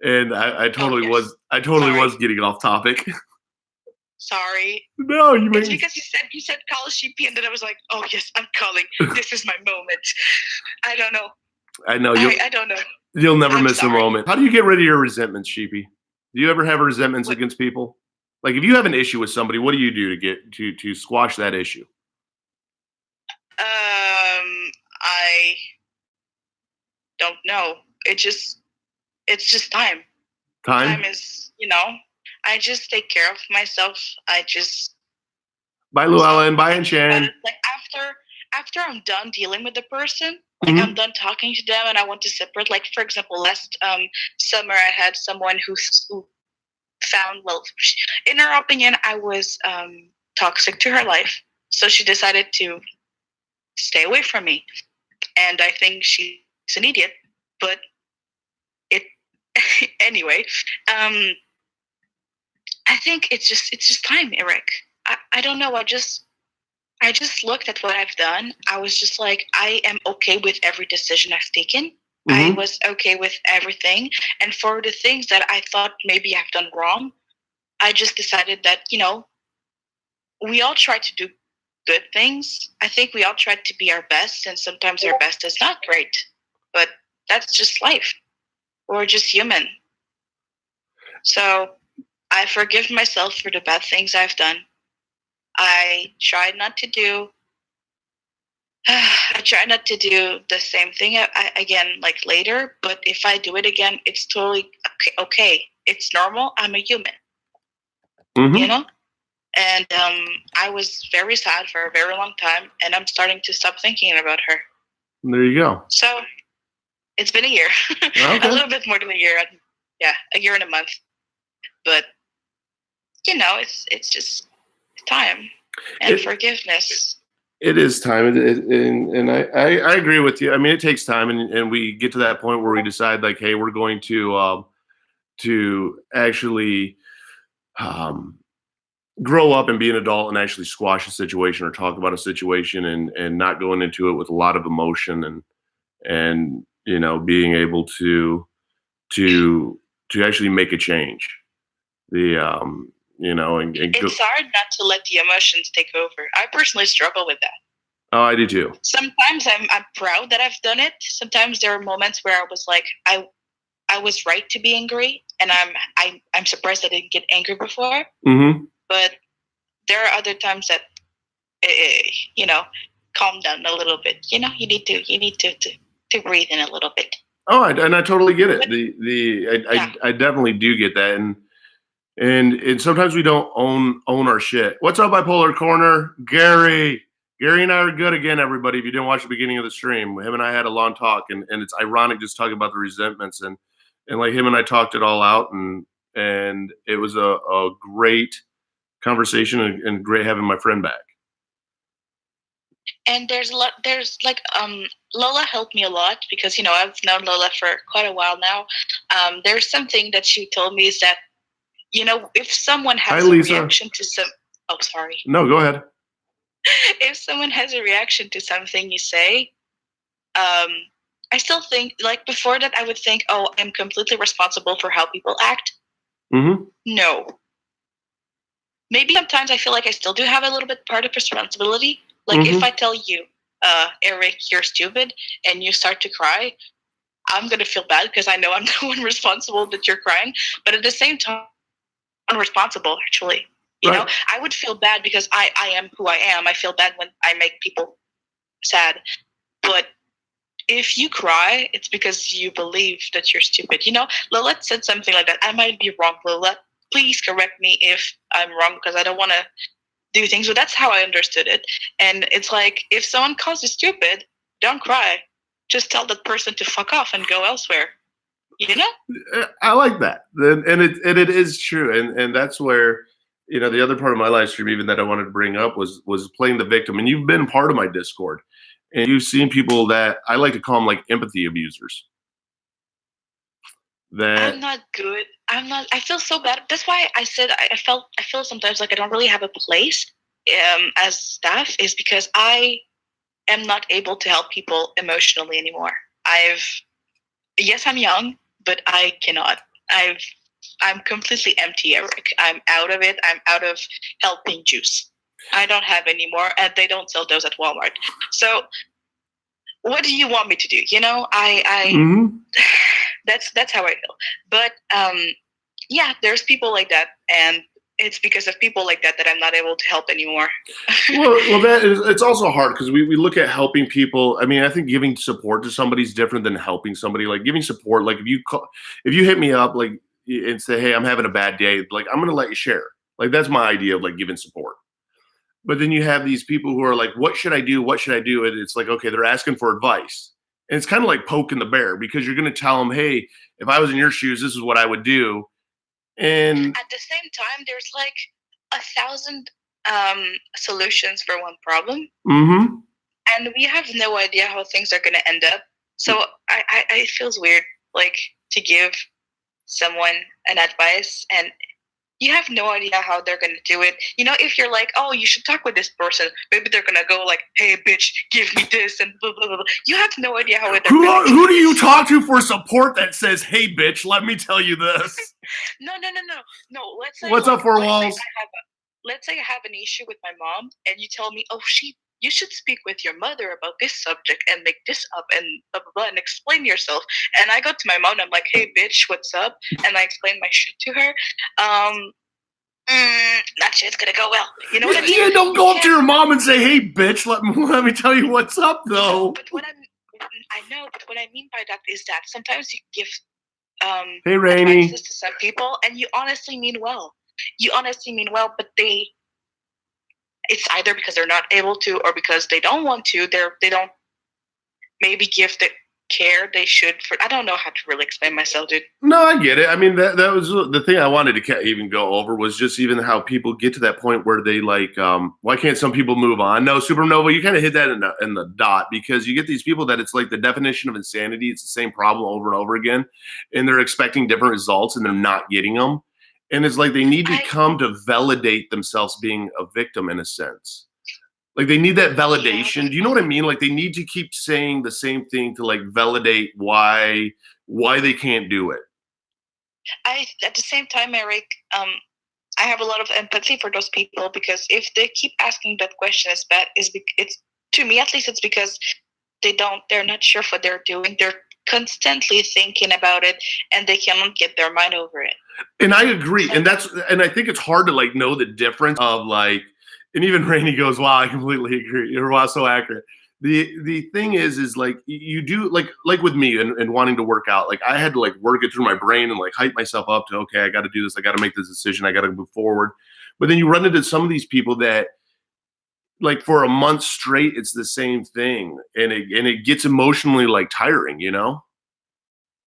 and I totally was getting off topic. Sorry. No, it's because you said call sheepy, and then I was like, oh yes, I'm calling. This is my moment. I don't know. I know I don't know. You'll never miss a moment. How do you get rid of your resentments, Sheepy? Do you ever have resentments against people? Like if you have an issue with somebody, what do you do to get to squash that issue? I don't know. It's just time. Time is, I just take care of myself. I just bye Llewellyn, bye and Shan. Like after I'm done dealing with the person, like I'm done talking to them and I want to separate. Like for example, last summer I had someone who found, well, in her opinion, I was toxic to her life. So she decided to stay away from me. And I think she's an idiot. But anyway, I think it's just time, Eric. I don't know. I just looked at what I've done. I was just like, I am okay with every decision I've taken. I was okay with everything. And for the things that I thought maybe I've done wrong, I just decided that, we all try to do good things. I think we all try to be our best, and sometimes our best is not great. But that's just life. We're just human. So I forgive myself for the bad things I've done. I try not to do the same thing again, like later. But if I do it again, it's totally okay. It's normal. I'm a human. And I was very sad for a very long time, and I'm starting to stop thinking about her. There you go. So it's been a year, a Okay. little bit more than a year. Yeah, a year and a month. But it's just time and forgiveness. It is time, and I agree with you. I mean, it takes time, and we get to that point where we decide, like, hey, we're going to actually um, grow up and be an adult and actually squash a situation or talk about a situation, and not going into it with a lot of emotion, and being able to to actually make a change. The and go, It's hard not to let the emotions take over. I personally struggle with that. oh, I do too. Sometimes I'm proud that I've done it. Sometimes there are moments where I was like, I was right to be angry, and I'm surprised I didn't get angry before. Mm-hmm. But there are other times that uh, you know calm down a little bit. You need to breathe in a little bit. Oh, and I totally get it. But yeah, I definitely do get that, and sometimes we don't own our shit. What's up, bipolar corner, Gary? Gary and I are good again, everybody. If you didn't watch the beginning of the stream, him and I had a long talk, and it's ironic just talking about the resentments, and like him and I talked it all out, and it was a great conversation, and great having my friend back. and there's a lot. There's like Lola helped me a lot because I've known Lola for quite a while now. There's something that she told me is that if someone Hi, has a Lisa. reaction to some, oh sorry, No, go ahead. if someone has a reaction to something you say, I still think, like, before that I would think, oh, I'm completely responsible for how people act. Mm-hmm. No, maybe sometimes I feel like I still do have a little bit part of responsibility. Like, if I tell you, Eric, you're stupid, and you start to cry, I'm gonna feel bad because I know I'm the one responsible that you're crying. But at the same time, I'm responsible, actually. Right. I would feel bad because I am who I am. I feel bad when I make people sad. But if you cry, it's because you believe that you're stupid. Lola said something like that. I might be wrong, Lola. Please correct me if I'm wrong because I don't want to do things. But that's how I understood it. And it's like, if someone calls you stupid, don't cry. Just tell that person to fuck off and go elsewhere. I like that, and it is true, and that's where the other part of my live stream, even that I wanted to bring up, was playing the victim. And you've been part of my Discord, and you've seen people that I like to call them like empathy abusers. That I'm not good. I'm not. I feel so bad. That's why I said I feel sometimes like I don't really have a place as staff, is because I am not able to help people emotionally anymore. Yes, I'm young, but I cannot. I'm completely empty, Eric. I'm out of it. I'm out of helping juice. I don't have any more, and they don't sell those at Walmart. So what do you want me to do? That's how I feel. But yeah, there's people like that, and it's because of people like that that I'm not able to help anymore. well, it's also hard because we look at helping people. I mean, I think giving support to somebody is different than helping somebody. Like giving support, like if you hit me up like and say, hey, I'm having a bad day, like I'm gonna let you share. Like that's my idea of like giving support. But then you have these people who are like, what should I do? What should I do? And it's like, okay, they're asking for advice. And it's kind of like poking the bear because you're going to tell them, hey, if I was in your shoes, this is what I would do. And at the same time, there's like 1,000 solutions for one problem. Mm-hmm. And we have no idea how things are going to end up. So it feels weird, like, to give someone an advice and you have no idea how they're going to do it. If you're like, oh, you should talk with this person, maybe they're going to go like, hey, bitch, give me this and blah, blah, blah. You have no idea how they're going to Who do you talk to for support that says, hey, bitch, let me tell you this? No. Let's say, what's up, Four Walls? Let's say I have an issue with my mom and you tell me, oh, you should speak with your mother about this subject and make this up and blah, blah, blah, and explain yourself. And I go to my mom and I'm like, hey, bitch, what's up? And I explain my shit to her. That shit's going to go well. You know what I mean? Yeah, don't go up to your mom and say, hey, bitch, let me tell you what's up, though. But I know, but what I mean by that is that sometimes you give hey, Rainy, advices to some people and you honestly mean well. But they it's either because they're not able to or because they don't want to. They don't maybe give the care they should for. I don't know how to really explain myself, dude. No, I get it. I mean, that was the thing I wanted to even go over was just even how people get to that point where they like, why can't some people move on? No, Supernova, you kind of hit that in the dot, because you get these people that it's like the definition of insanity. It's the same problem over and over again, and they're expecting different results and they're not getting them. And it's like they need to come to validate themselves being a victim in a sense. Like they need that validation. Do you know what I mean? Like they need to keep saying the same thing to like validate why they can't do it. At the same time, Eric, I have a lot of empathy for those people, because if they keep asking that question, it's to me at least, it's because they're not sure what they're doing. They're constantly thinking about it and they cannot get their mind over it. And I agree. And I think it's hard to like know the difference of like, and even Rainey goes, wow, I completely agree. You're wow, so accurate. The thing is like you do like with me and wanting to work out, like I had to like work it through my brain and like hype myself up to, okay, I got to do this. I got to make this decision. I got to move forward. But then you run into some of these people that like for a month straight, it's the same thing. And it gets emotionally like tiring, you know?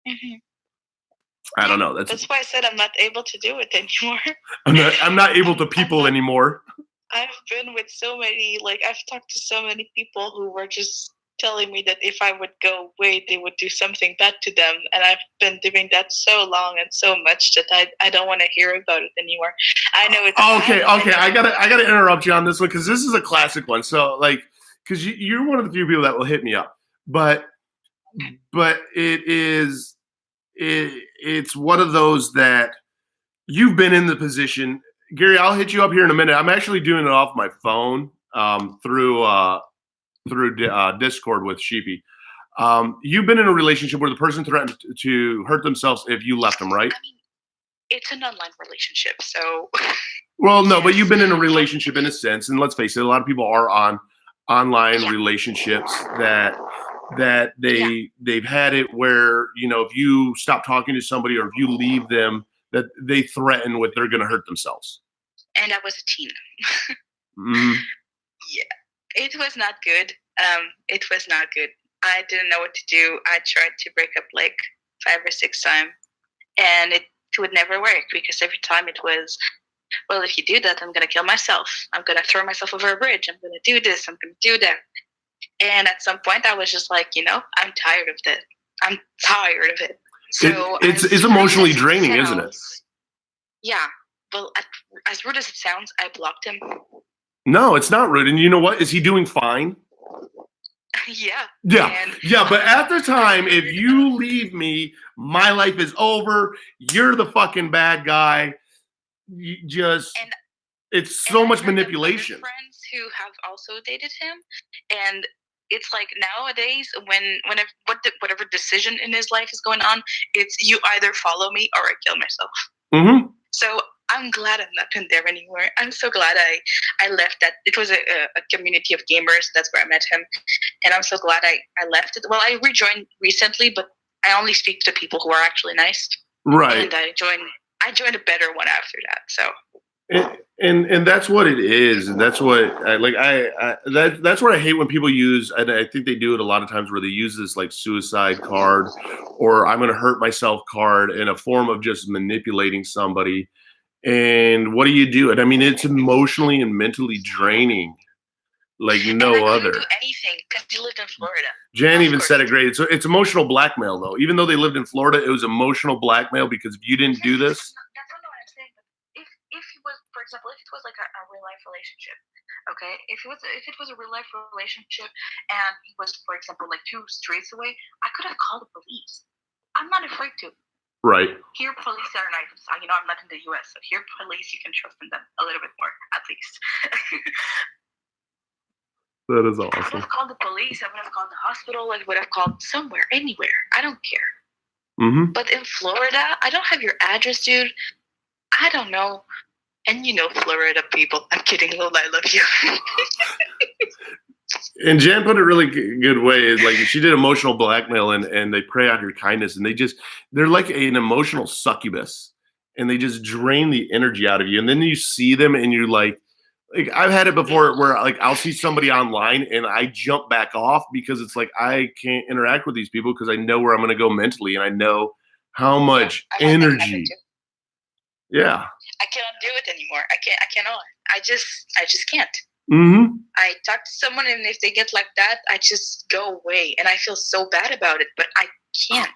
Mm-hmm. I don't know. That's why I said I'm not able to do it anymore. I'm not able to people anymore. I've been with so many, like I've talked to so many people who were just telling me that if I would go away, they would do something bad to them. And I've been doing that so long and so much that I don't want to hear about it anymore. I know it's okay. I gotta interrupt you on this one, because this is a classic one. So like, because you're one of the few people that will hit me up, but it's one of those that you've been in the position. Gary, I'll hit you up here in a minute. I'm actually doing it off my phone through Discord with Sheepy. You've been in a relationship where the person threatened to hurt themselves if you left them, right? I mean, it's an online relationship, so. Well, no, but you've been in a relationship in a sense, and let's face it, a lot of people are on online relationships that they've had it where, you know, if you stop talking to somebody or if you leave them, that they threaten with they're going to hurt themselves. And I was a teen. Mm-hmm. Yeah, it was not good. It was not good. I didn't know what to do. I tried to break up like 5 or 6 times, and it would never work, because every time it was, well, if you do that, I'm going to kill myself. I'm going to throw myself over a bridge. I'm going to do this. I'm going to do that. And at some point, I was just like, you know, I'm tired of it. I'm tired of it. So it's emotionally draining, isn't it? Yeah. Well, as rude as it sounds, I blocked him. No, it's not rude. And you know what? Is he doing fine? Yeah. Yeah. But at the time, if you leave me, my life is over. You're the fucking bad guy. It's so much manipulation. Friends who have also dated him, and it's like nowadays whatever decision in his life is going on, it's you either follow me or I kill myself. Mm-hmm. So I'm glad I'm not in there anymore. I'm so glad I left that. It was a community of gamers. That's where I met him. And I'm so glad I left it. Well, I rejoined recently, but I only speak to people who are actually nice. Right. And I joined a better one after that. So. And that's what it is, and that's what that's what I hate when people use, and I think they do it a lot of times, where they use this like suicide card or I'm going to hurt myself card in a form of just manipulating somebody. And what do you do? And I mean, it's emotionally and mentally draining like no other. Do anything because you lived in Florida. Jan even said it great. It's emotional blackmail, though. Even though they lived in Florida, it was emotional blackmail, because if you didn't do this. That's not what I'm saying. But if it was, for example, if it was like a real life relationship, okay, if it was a real life relationship and he was, for example, like 2 streets away, I could have called the police. I'm not afraid to. Right. Here, police are nice. You know, I'm not in the U.S., so here, police, you can trust in them a little bit more, at least. That is awesome. I would have called the police. I would have called the hospital. I would have called somewhere, anywhere. I don't care. Mm-hmm. But in Florida, I don't have your address, dude. I don't know. And you know, Florida people. I'm kidding, Lola. I love you. And Jan put it really good way, is like she did emotional blackmail and they prey on your kindness, and they're like an emotional succubus, and they just drain the energy out of you. And then you see them and you're like, Like I've had it before where like I'll see somebody online and I jump back off because it's like I can't interact with these people because I know where I'm going to go mentally and I know how Yeah, much I've had that happen energy. too. Yeah. I cannot do it anymore. I cannot. I just can't. Mm-hmm. I talk to someone, and if they get like that, I just go away, and I feel so bad about it. But I can't.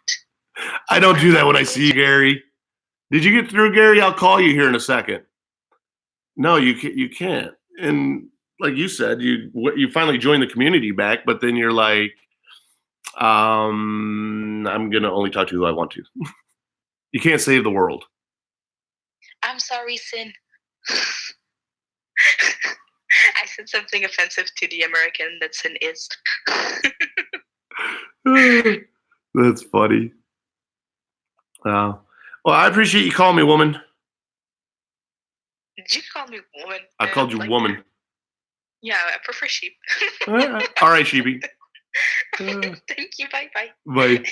I don't do I'm that not when I able see you, to. Gary. Did you get through, Gary? I'll call you here in a second. No, you can't. You can't. And like you said, you finally joined the community back, but then you're like, I'm gonna only talk to who I want to. You can't save the world. I'm sorry, Sin. I said something offensive to the American that Sin is. That's funny. Well, I appreciate you calling me, woman. Did you call me woman? I called you like woman. that. Yeah, I prefer sheep. All right, Sheepy. Thank you. Bye bye. Bye.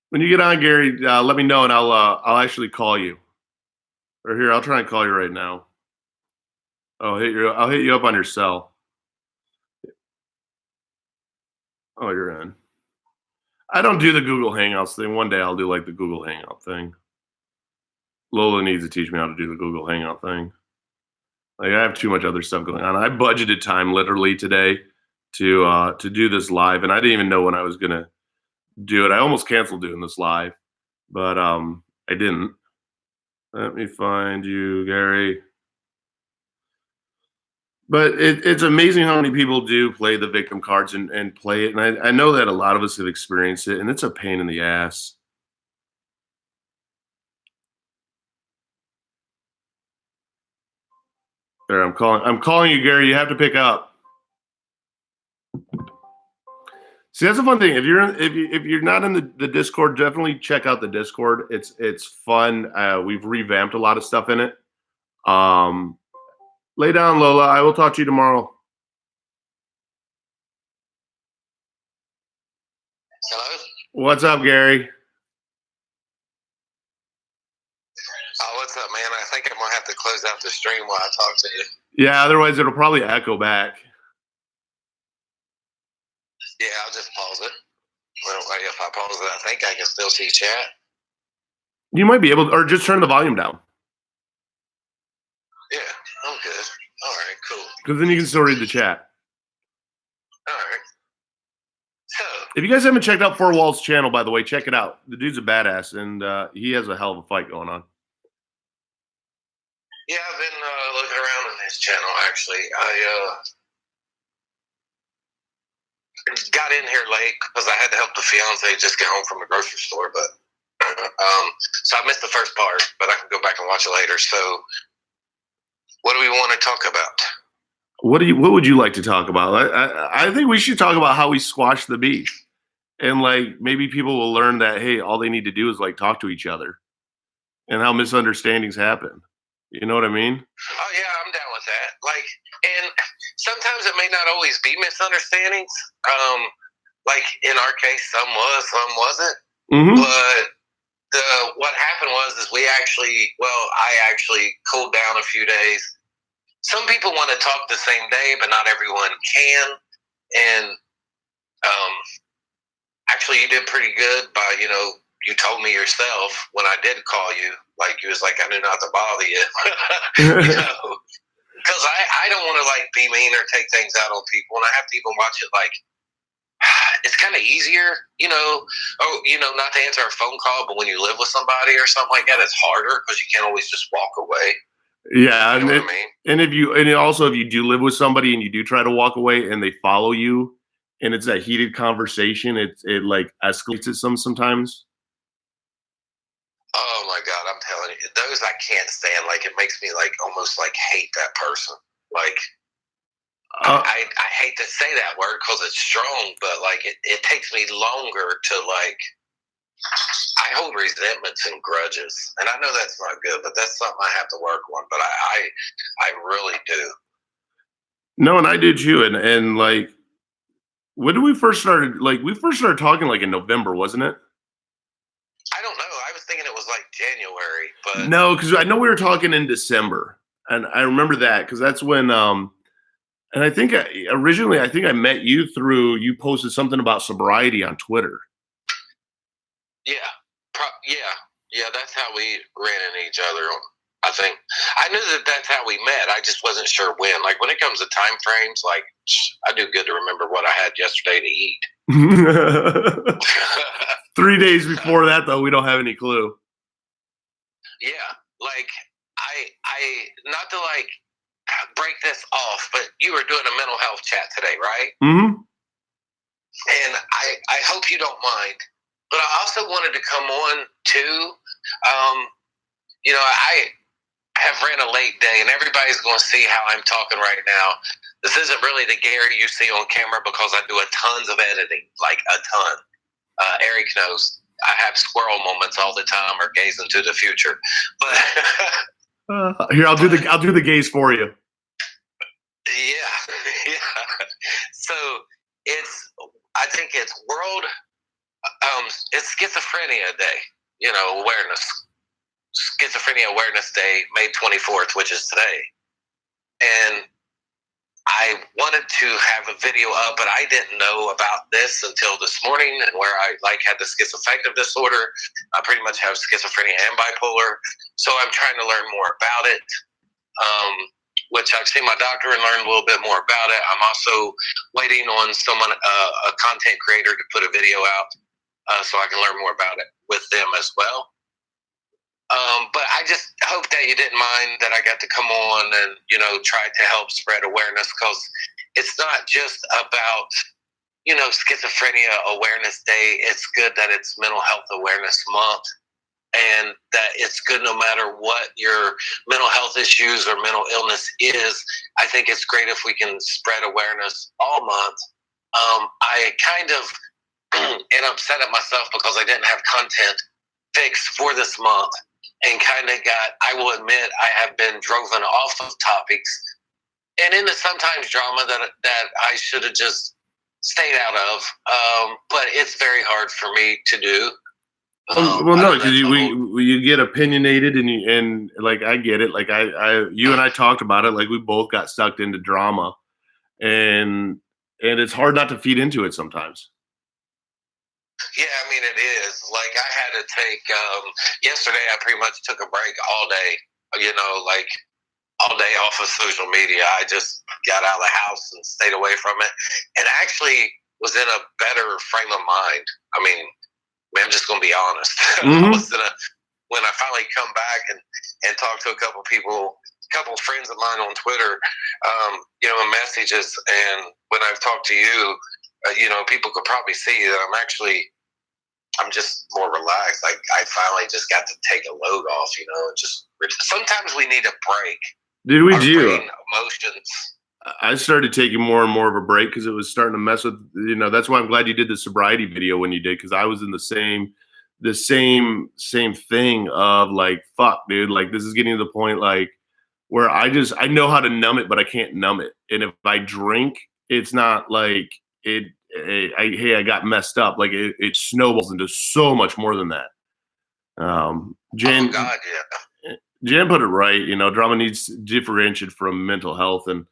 When you get on, Gary, let me know and I'll actually call you. Or here, I'll try and call you right now. I'll hit you up on your cell. Oh, you're in. I don't do the Google Hangouts thing. One day I'll do like the Google Hangout thing. Lola needs to teach me how to do the Google Hangout thing. Like I have too much other stuff going on. I budgeted time literally today to do this live, and I didn't even know when I was gonna do it. I almost canceled doing this live, but I didn't. Let me find you, Gary. But it's amazing how many people do play the victim cards and play it. And I know that a lot of us have experienced it, and it's a pain in the ass. There, I'm calling. I'm calling you, Gary. You have to pick up. See, that's a fun thing. If you're not in the Discord, definitely check out the Discord. It's fun. We've revamped a lot of stuff in it. Um, lay down, Lola. I will talk to you tomorrow. Hello? What's up, Gary? Oh, what's up, man? I think I'm going to have to close out the stream while I talk to you. Yeah, otherwise it'll probably echo back. Yeah, I'll just pause it. Well, if I pause it, I think I can still see chat. You might be able to, or just turn the volume down. Yeah, I'm good. All right, cool. Because then you can still read the chat. All right. So, If you guys haven't checked out Four Walls channel, by the way, check it out. The dude's a badass, and he has a hell of a fight going on. yeah, I've been looking around on his channel, actually. I got in here late because I had to help the fiance just get home from the grocery store, but so I missed the first part, but I can go back and watch it later. So, what do we want to talk about? What would you like to talk about? I think we should talk about how we squash the beef, and like maybe people will learn that hey, all they need to do is like talk to each other, and how misunderstandings happen. You know what I mean? Oh yeah, I'm down with that. Like, and sometimes it may not always be misunderstandings. Like in our case, some was, some wasn't. Mm-hmm. But what happened was I actually cooled down a few days. Some people want to talk the same day, but not everyone can. And actually, you did pretty good by you told me yourself when I did call you. Like you was like, I knew not to bother you. Because I don't want to like be mean or take things out on people, and I have to even watch it like it's kind of easier, not to answer a phone call, but when you live with somebody or something like that, it's harder because you can't always just walk away. Yeah, you know what I mean? And if you do live with somebody and you do try to walk away and they follow you, and it's that heated conversation, it like escalates it sometimes. Oh my God, I'm telling you, those I can't stand. Like it makes me like almost like hate that person. Like I hate to say that word because it's strong, but like it takes me longer to like. I hold resentments and grudges, and I know that's not good, but that's something I have to work on. But I really do. No, and I do too. And like, when did we first started? Like, we first started talking like in November, wasn't it? I don't know. I was thinking it was like January, but but No, because I know we were talking in December, and I remember that because that's when. And I think originally, I think I met you through you posted something about sobriety on Twitter. yeah, yeah. That's how we ran into each other. I think I knew that that's how we met. I just wasn't sure when. Like when it comes to time frames, like I do good to remember what I had yesterday to eat. 3 days before that, though, we don't have any clue. Yeah, like I not to like break this off, but you were doing a mental health chat today, right? Mm-hmm. And I hope you don't mind, but I also wanted to come on too. You know, I have ran a late day, and everybody's going to see how I'm talking right now. This isn't really the Gary you see on camera because I do a tons of editing, like a ton. Eric knows I have squirrel moments all the time, or gaze into the future. But Here, I'll do the gaze for you. Yeah. So I think it's it's Schizophrenia Day. You know, Schizophrenia Awareness Day, May 24th, which is today. And I wanted to have a video up, but I didn't know about this until this morning, and where I had the schizoaffective disorder. I pretty much have schizophrenia and bipolar, so I'm trying to learn more about it. Which I've seen my doctor and learned a little bit more about it. I'm also waiting on someone, a content creator, to put a video out so I can learn more about it with them as well. But I just hope that you didn't mind that I got to come on and, you know, try to help spread awareness, because it's not just about, you know, Schizophrenia Awareness Day. It's good that it's Mental Health Awareness Month, and that it's good no matter what your mental health issues or mental illness is. I think it's great if we can spread awareness all month. I kind of am upset at myself because I didn't have content fixed for this month, and kind of I will admit, I have been driven off of topics and into sometimes drama that I should have just stayed out of. But it's very hard for me to do. Well, no, because you get opinionated, and like I get it. Like you and I talked about it. Like we both got sucked into drama, and it's hard not to feed into it sometimes. Yeah, I mean it is. Like I had to take yesterday. I pretty much took a break all day. You know, like all day off of social media. I just got out of the house and stayed away from it, and actually was in a better frame of mind. I mean, I'm just going to be honest. Mm-hmm. When I finally come back and talk to a couple friends of mine on Twitter, you know, in messages, and when I've talked to you, you know, people could probably see that I'm just more relaxed. Like I finally just got to take a load off, you know, and just sometimes we need a break. Dude, we Our do. brain emotions. I started taking more and more of a break because it was starting to mess with, you know, that's why I'm glad you did the sobriety video when you did, because I was in the same thing of like, fuck, dude, like this is getting to the point like where I know how to numb it, but I can't numb it. And if I drink, it's not like I got messed up. Like it snowballs into so much more than that. Jan, oh God, yeah. Jan put it right. You know, drama needs differentiated from mental health, and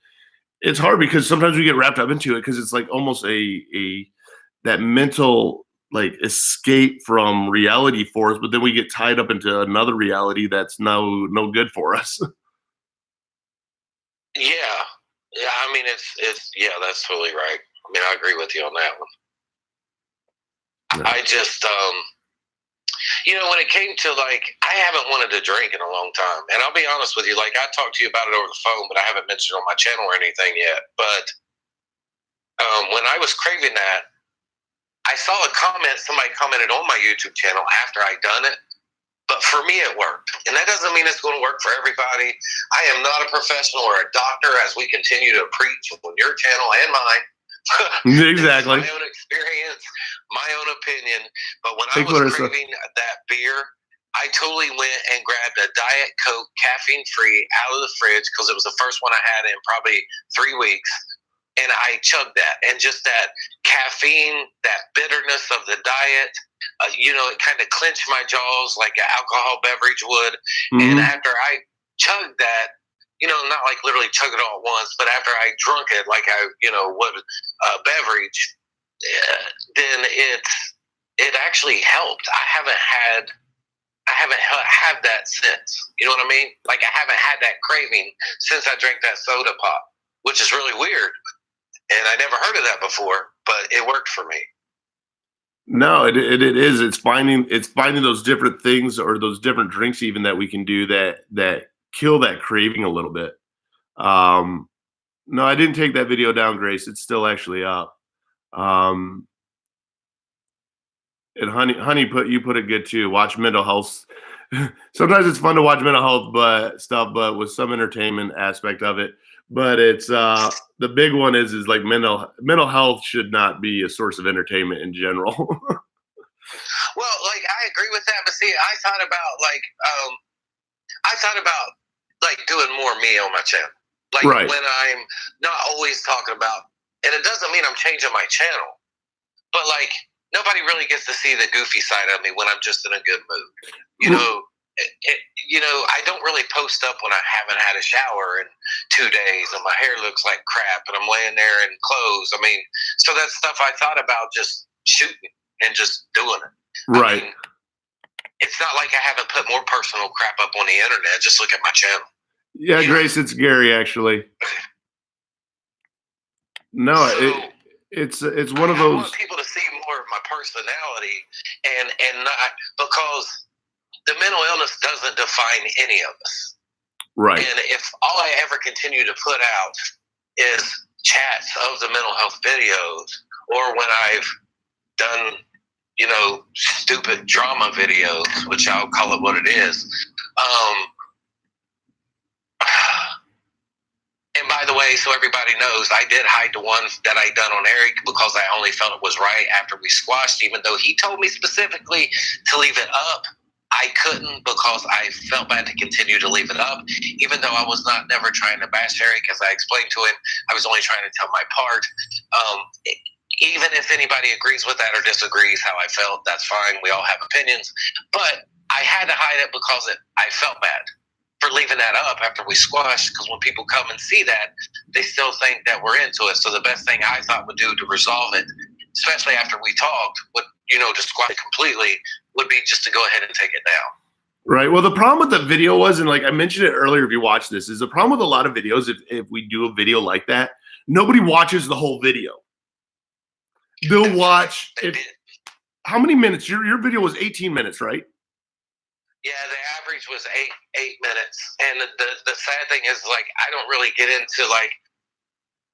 it's hard because sometimes we get wrapped up into it because it's like almost that mental like escape from reality for us, but then we get tied up into another reality that's no good for us. Yeah. I mean, it's yeah, that's totally right. I mean, I agree with you on that one. Yeah. I just, you know, when it came to like, I haven't wanted to drink in a long time, and I'll be honest with you. Like, I talked to you about it over the phone, but I haven't mentioned it on my channel or anything yet. But when I was craving that, I saw a comment. Somebody commented on my YouTube channel after I'd done it. But for me, it worked. And that doesn't mean it's going to work for everybody. I am not a professional or a doctor, as we continue to preach on your channel and mine. Exactly. My own experience, my own opinion. But when I was craving that beer, I totally went and grabbed a Diet Coke, caffeine-free, out of the fridge, because it was the first one I had in probably 3 weeks. and I chugged that, and just that caffeine, that bitterness of the diet, it kind of clenched my jaws like an alcohol beverage would. And after I chugged that, not like literally chug it all at once, but after I drunk it like I, would a beverage, then it actually helped. I haven't had that since. You know what I mean? Like I haven't had that craving since I drank that soda pop, which is really weird. And I never heard of that before, but it worked for me. No, it is. It's finding those different things or those different drinks even that we can do that kill that craving a little bit. No, I didn't take that video down, Grace. It's still actually up. And honey put it good too. Watch mental health. Sometimes it's fun to watch mental health but with some entertainment aspect of it. But it's the big one is like mental health should not be a source of entertainment in general. Well, like I agree with that, but see, I thought about like doing more me on my channel. Like right. When I'm not always talking about, and it doesn't mean I'm changing my channel, but like nobody really gets to see the goofy side of me when I'm just in a good mood. I don't really post up when I haven't had a shower in 2 days and my hair looks like crap and I'm laying there in clothes. I mean, so that's stuff I thought about just shooting and just doing it. Right. I mean, it's not like I haven't put more personal crap up on the internet. Just look at my channel. Yeah, Grace, it's Gary actually. No, so, it's one of those. I want people to see more of my personality and not because the mental illness doesn't define any of us. Right. And if all I ever continue to put out is chats of the mental health videos, or when I've done, stupid drama videos, which I'll call it what it is. And by the way, so everybody knows, I did hide the ones that I done on Eric because I only felt it was right after we squashed, even though he told me specifically to leave it up. I couldn't because I felt bad to continue to leave it up, even though I was never trying to bash Eric. As I explained to him, I was only trying to tell my part. Even if anybody agrees with that or disagrees how I felt, that's fine. We all have opinions. But I had to hide it because I felt bad for leaving that up after we squashed, because when people come and see that, they still think that we're into it. So the best thing I thought would do to resolve it, especially after we talked, would, to squash it completely, would be just to go ahead and take it down. Right. Well, the problem with the video was, and like I mentioned it earlier, if you watch this, is the problem with a lot of videos, if we do a video like that, nobody watches the whole video. They'll watch how many minutes? Your video was 18 minutes, right? Yeah, the average was eight minutes. And the sad thing is, like, I don't really get into, like,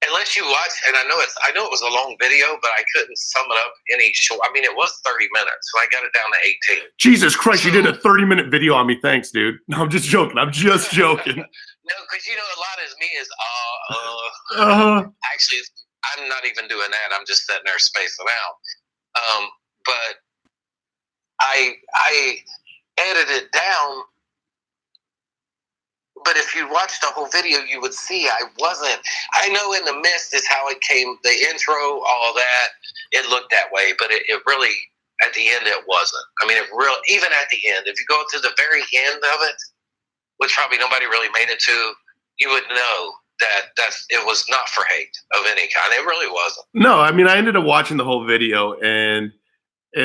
unless you watch, and I know it was a long video, but I couldn't sum it up any short. I mean, it was 30 minutes, so I got it down to 18. Jesus Christ, you did a 30-minute video on me. Thanks, dude. No, I'm just joking. No, because a lot of me is actually, I'm not even doing that. I'm just sitting there spacing out. But I edited it down. But if you watch the whole video, you would see I know in the mist is how it came, the intro, all that, it looked that way, but it really, at the end, it wasn't. I mean, even at the end, if you go to the very end of it, which probably nobody really made it to, you would know that it was not for hate of any kind. It really wasn't. No, I mean, I ended up watching the whole video, and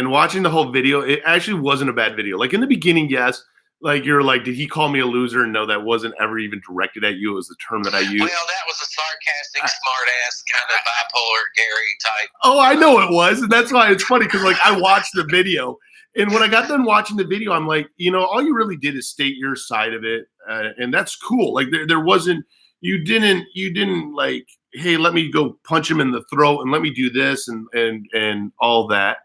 watching the whole video, it actually wasn't a bad video. Like in the beginning, yes. Like you're like, did he call me a loser? No, that wasn't ever even directed at you. It was the term that I used. Well, that was a sarcastic, smart-ass kind of bipolar Gary type. Oh, I know it was. And that's why it's funny because like I watched the video. And when I got done watching the video, I'm like, all you really did is state your side of it. And that's cool. Like there wasn't, you didn't like, hey, let me go punch him in the throat and let me do this and all that.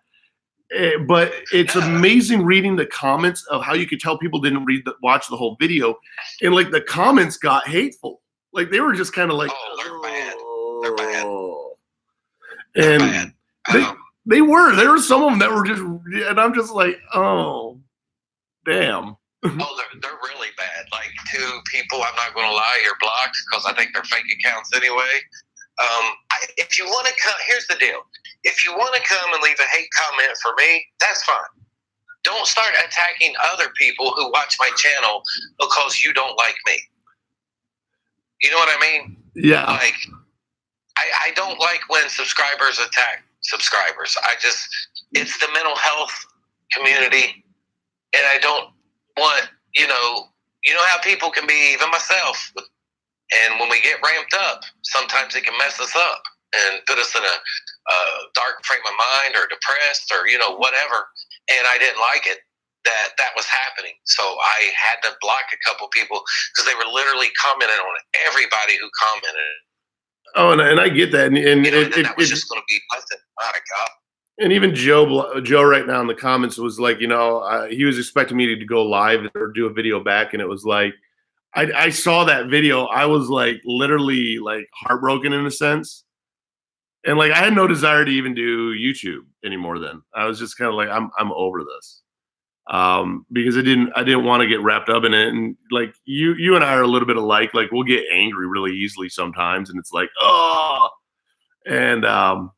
But it's amazing reading the comments of how you could tell people didn't watch the whole video, and like the comments got hateful. Like they were just kind of like, oh, they're bad. And they're bad. They were. There were some of them that were just, and I'm just like, oh, damn. Oh, they're really bad. Like 2 people, I'm not going to lie, you're blocked because I think they're fake accounts anyway. if you want to come, here's the deal. If you want to come and leave a hate comment for me, that's fine. Don't start attacking other people who watch my channel because you don't like me. You know what I mean? Yeah. Like, I don't like when subscribers attack subscribers. It's the mental health community, and I don't want, you know how people can be, even myself. And when we get ramped up, sometimes it can mess us up and put us in a dark frame of mind or depressed or, whatever. And I didn't like it that was happening. So I had to block a couple people because they were literally commenting on everybody who commented. Oh, and I get that. And that was just going to be nothing. Oh, God. And even Joe right now in the comments was like, he was expecting me to go live or do a video back. And it was like, I saw that video. I was like literally like heartbroken in a sense. And like, I had no desire to even do YouTube anymore then. I was just kind of like, I'm over this. Because I didn't want to get wrapped up in it. And like you and I are a little bit alike. Like we'll get angry really easily sometimes. And it's like, oh, and, oh,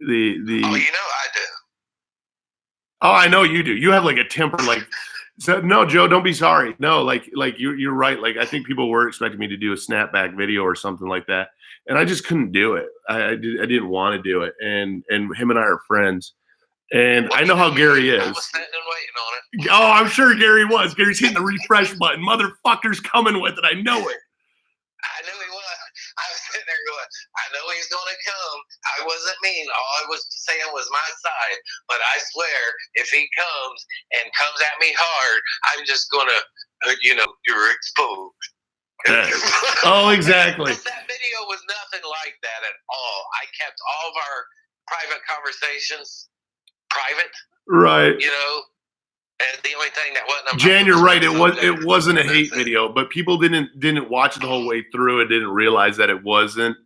I do. Oh, I know you do. You have like a temper, like, so no, Joe, don't be sorry. No, like you're right. Like I think people were expecting me to do a snapback video or something like that, and I just couldn't do it. I didn't want to do it, and him and I are friends, and I know how Gary is. I was sitting and waiting on it. Oh, I'm sure Gary was. Gary's hitting the refresh button. Motherfucker's coming with it. I know it. I knew he was. I was sitting there going, I know he's going to come. I wasn't mean. All I was saying was my side. But I swear, if he comes and comes at me hard, I'm just going to, you're exposed. Oh, exactly. That video was nothing like that at all. I kept all of our private conversations private. Right. And the only thing that wasn't Jan, you're right. It wasn't a hate video, but people didn't watch it the whole way through and didn't realize that it wasn't,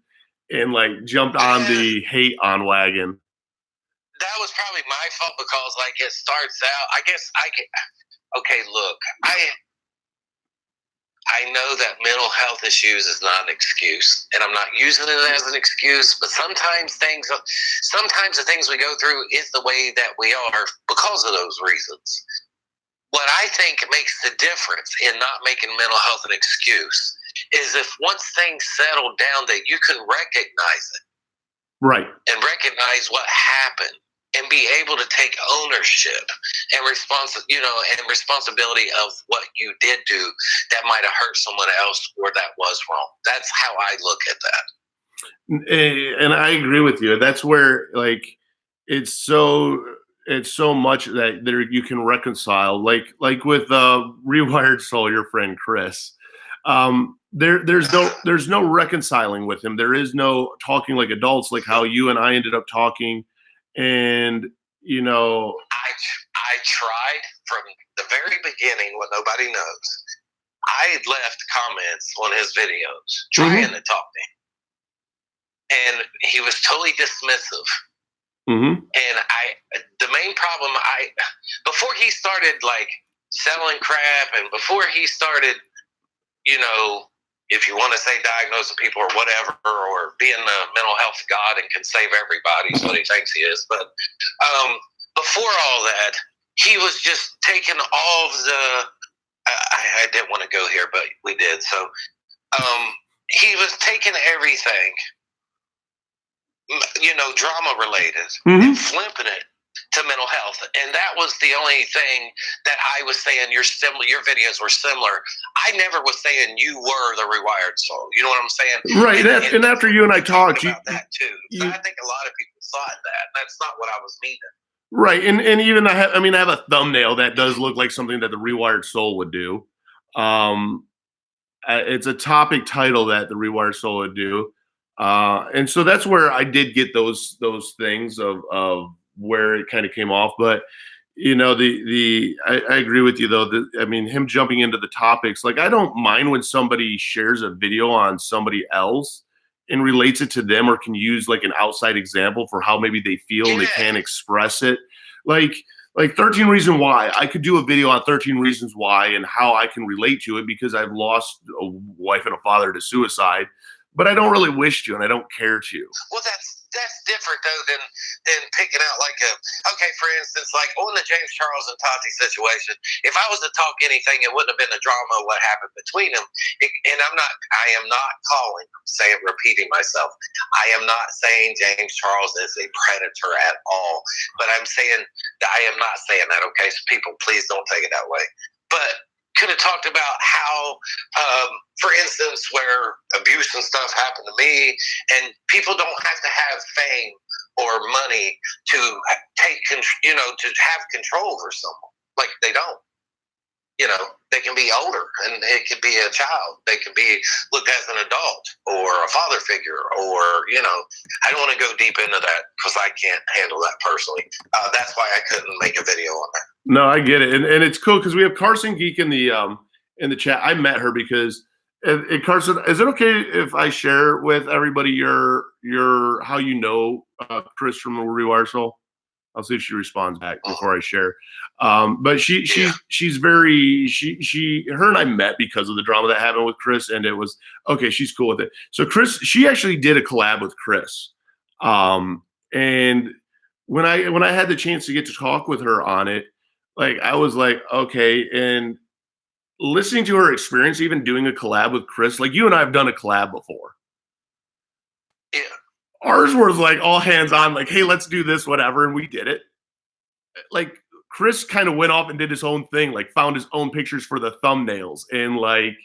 and like jumped on the hate on wagon. That was probably my fault because like it starts out. I guess okay, look, I know that mental health issues is not an excuse, and I'm not using it as an excuse, but sometimes the things we go through is the way that we are because of those reasons. What I think makes the difference in not making mental health an excuse is if once things settle down that you can recognize it. Right. And recognize what happened and be able to take ownership and responsibility of what you did do that might have hurt someone else or that was wrong. That's how I look at that. And I agree with you. That's where like it's so much that there you can reconcile. Like with Rewired Soul, your friend Chris. There's no reconciling with him. There is no talking like adults, like how you and I ended up talking. And I tried from the very beginning what nobody knows. I had left comments on his videos trying to talk to him, and he was totally dismissive. Mm-hmm. And the main problem, before he started like selling crap, and before he started, if you want to say diagnosing people or whatever, or being the mental health god and can save everybody is what he thinks he is. But before all that, he was just taking all of the, I didn't want to go here, but we did. So he was taking everything, drama related, and flipping it to mental health. And that was the only thing that I was saying, your videos were similar. I never was saying you were the Rewired Soul. You know what I'm saying? Right. And after you and I talked, about that too. So I think a lot of people thought that. That's not what I was meaning. Right. And even I have a thumbnail that does look like something that the Rewired Soul would do. It's a topic title that the Rewired Soul would do. And so that's where I did get those things of where it kind of came off. But I agree with you though. Him jumping into the topics, like I don't mind when somebody shares a video on somebody else and relates it to them, or can use like an outside example for how maybe they feel and they can't express it. Like 13 Reasons Why. I could do a video on 13 Reasons Why and how I can relate to it because I've lost a wife and a father to suicide. but I don't really wish to, and I don't care to. Well, that's different though than picking out like okay, for instance, like on the James Charles and Tati situation. If I was to talk anything, it wouldn't have been a drama of what happened between them. And I am not repeating myself. I am not saying James Charles is a predator at all. But I'm saying that I am not saying that. Okay, so people, please don't take it that way. But could have talked about how, for instance, where abuse and stuff happened to me, and people don't have to have fame or money to take, to have control over someone. Like they don't. They can be older, and it could be a child. They can be looked as an adult or a father figure, or I don't want to go deep into that because I can't handle that personally. That's why I couldn't make a video on that. No, I get it, and it's cool because we have Carson Geek in the chat. I met her because, Carson, is it okay if I share with everybody your how Chris from the Rewire Soul? I'll see if she responds back before I share. But she's very her and I met because of the drama that happened with Chris, and it was okay. She's cool with it. So Chris, she actually did a collab with Chris, and when I had the chance to get to talk with her on it, like I was like, okay, and listening to her experience, even doing a collab with Chris, like you and I have done a collab before. Yeah. Ours was like all hands on, like, hey, let's do this, whatever, and we did it. Like Chris kind of went off and did his own thing, like found his own pictures for the thumbnails and like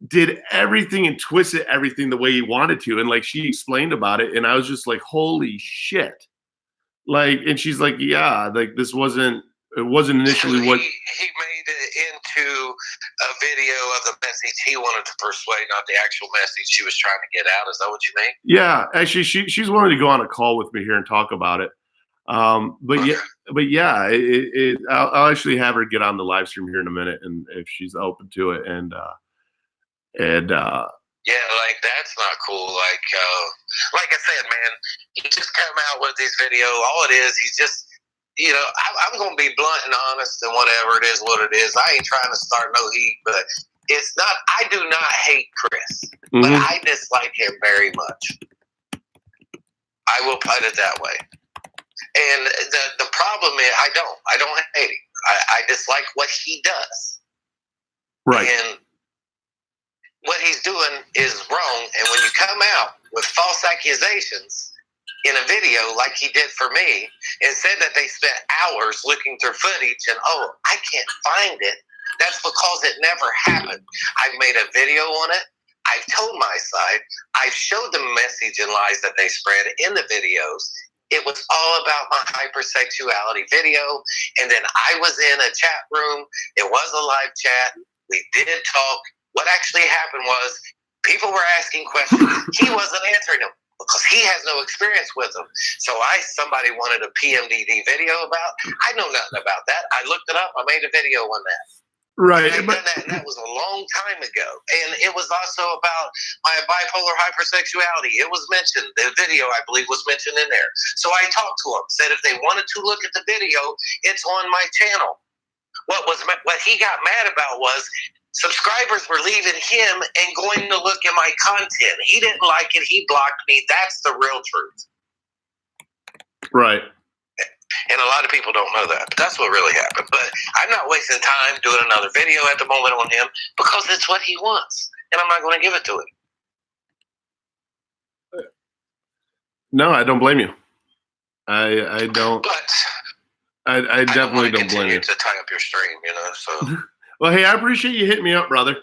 did everything and twisted everything the way he wanted to. And like she explained about it, and I was just like, holy shit. Like, and she's like, yeah, like it wasn't initially what he made it into a video of the message he wanted to persuade, not the actual message she was trying to get out. Is that what you mean? Yeah, actually, she's wanting to go on a call with me here and talk about it. I'll actually have her get on the live stream here in a minute, and if she's open to it, and yeah, like that's not cool. Like I said, man, he just come out with this video. All it is, he's just. I'm going to be blunt and honest, and whatever it is, what it is. I ain't trying to start no heat, but it's not. I do not hate Chris, but I dislike him very much. I will put it that way. And the problem is, I don't hate him. I dislike what he does. Right. And what he's doing is wrong. And when you come out with false accusations in a video like he did for me, and said that they spent hours looking through footage and, I can't find it. That's because it never happened. I've made a video on it. I've told my side. I've showed the message and lies that they spread in the videos. It was all about my hypersexuality video. And then I was in a chat room. It was a live chat. We did talk. What actually happened was people were asking questions. He wasn't answering them, because he has no experience with them. So somebody wanted a PMDD video about. I know nothing about that. I looked it up. I made a video on that. Right. I've done that, and that was a long time ago. And it was also about my bipolar hypersexuality. It was mentioned. The video, I believe, was mentioned in there. So I talked to him, said if they wanted to look at the video, it's on my channel. What he got mad about was subscribers were leaving him and going to look at my content. He didn't like it. He blocked me. That's the real truth. Right. And a lot of people don't know that. But that's what really happened. But I'm not wasting time doing another video at the moment on him, because it's what he wants. And I'm not going to give it to him. No, I don't blame you. I don't. But I definitely don't blame you. To tie up your stream, so. Well, hey, I appreciate you hitting me up, brother. Hey,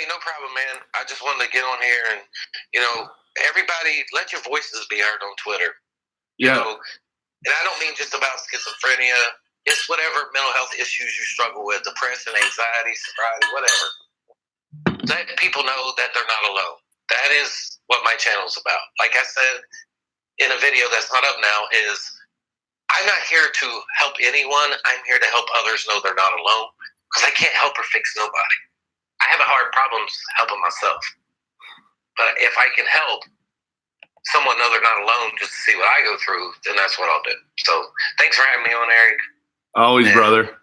no problem, man. I just wanted to get on here and, everybody, let your voices be heard on Twitter. Yeah. And I don't mean just about schizophrenia. It's whatever mental health issues you struggle with, depression, anxiety, sobriety, whatever. Let people know that they're not alone. That is what my channel's about. Like I said in a video that's not up now, is I'm not here to help anyone. I'm here to help others know they're not alone, because I can't help or fix nobody. I have a hard problems helping myself. But if I can help someone know they're not alone just to see what I go through, then that's what I'll do. So thanks for having me on, Eric. Always, brother.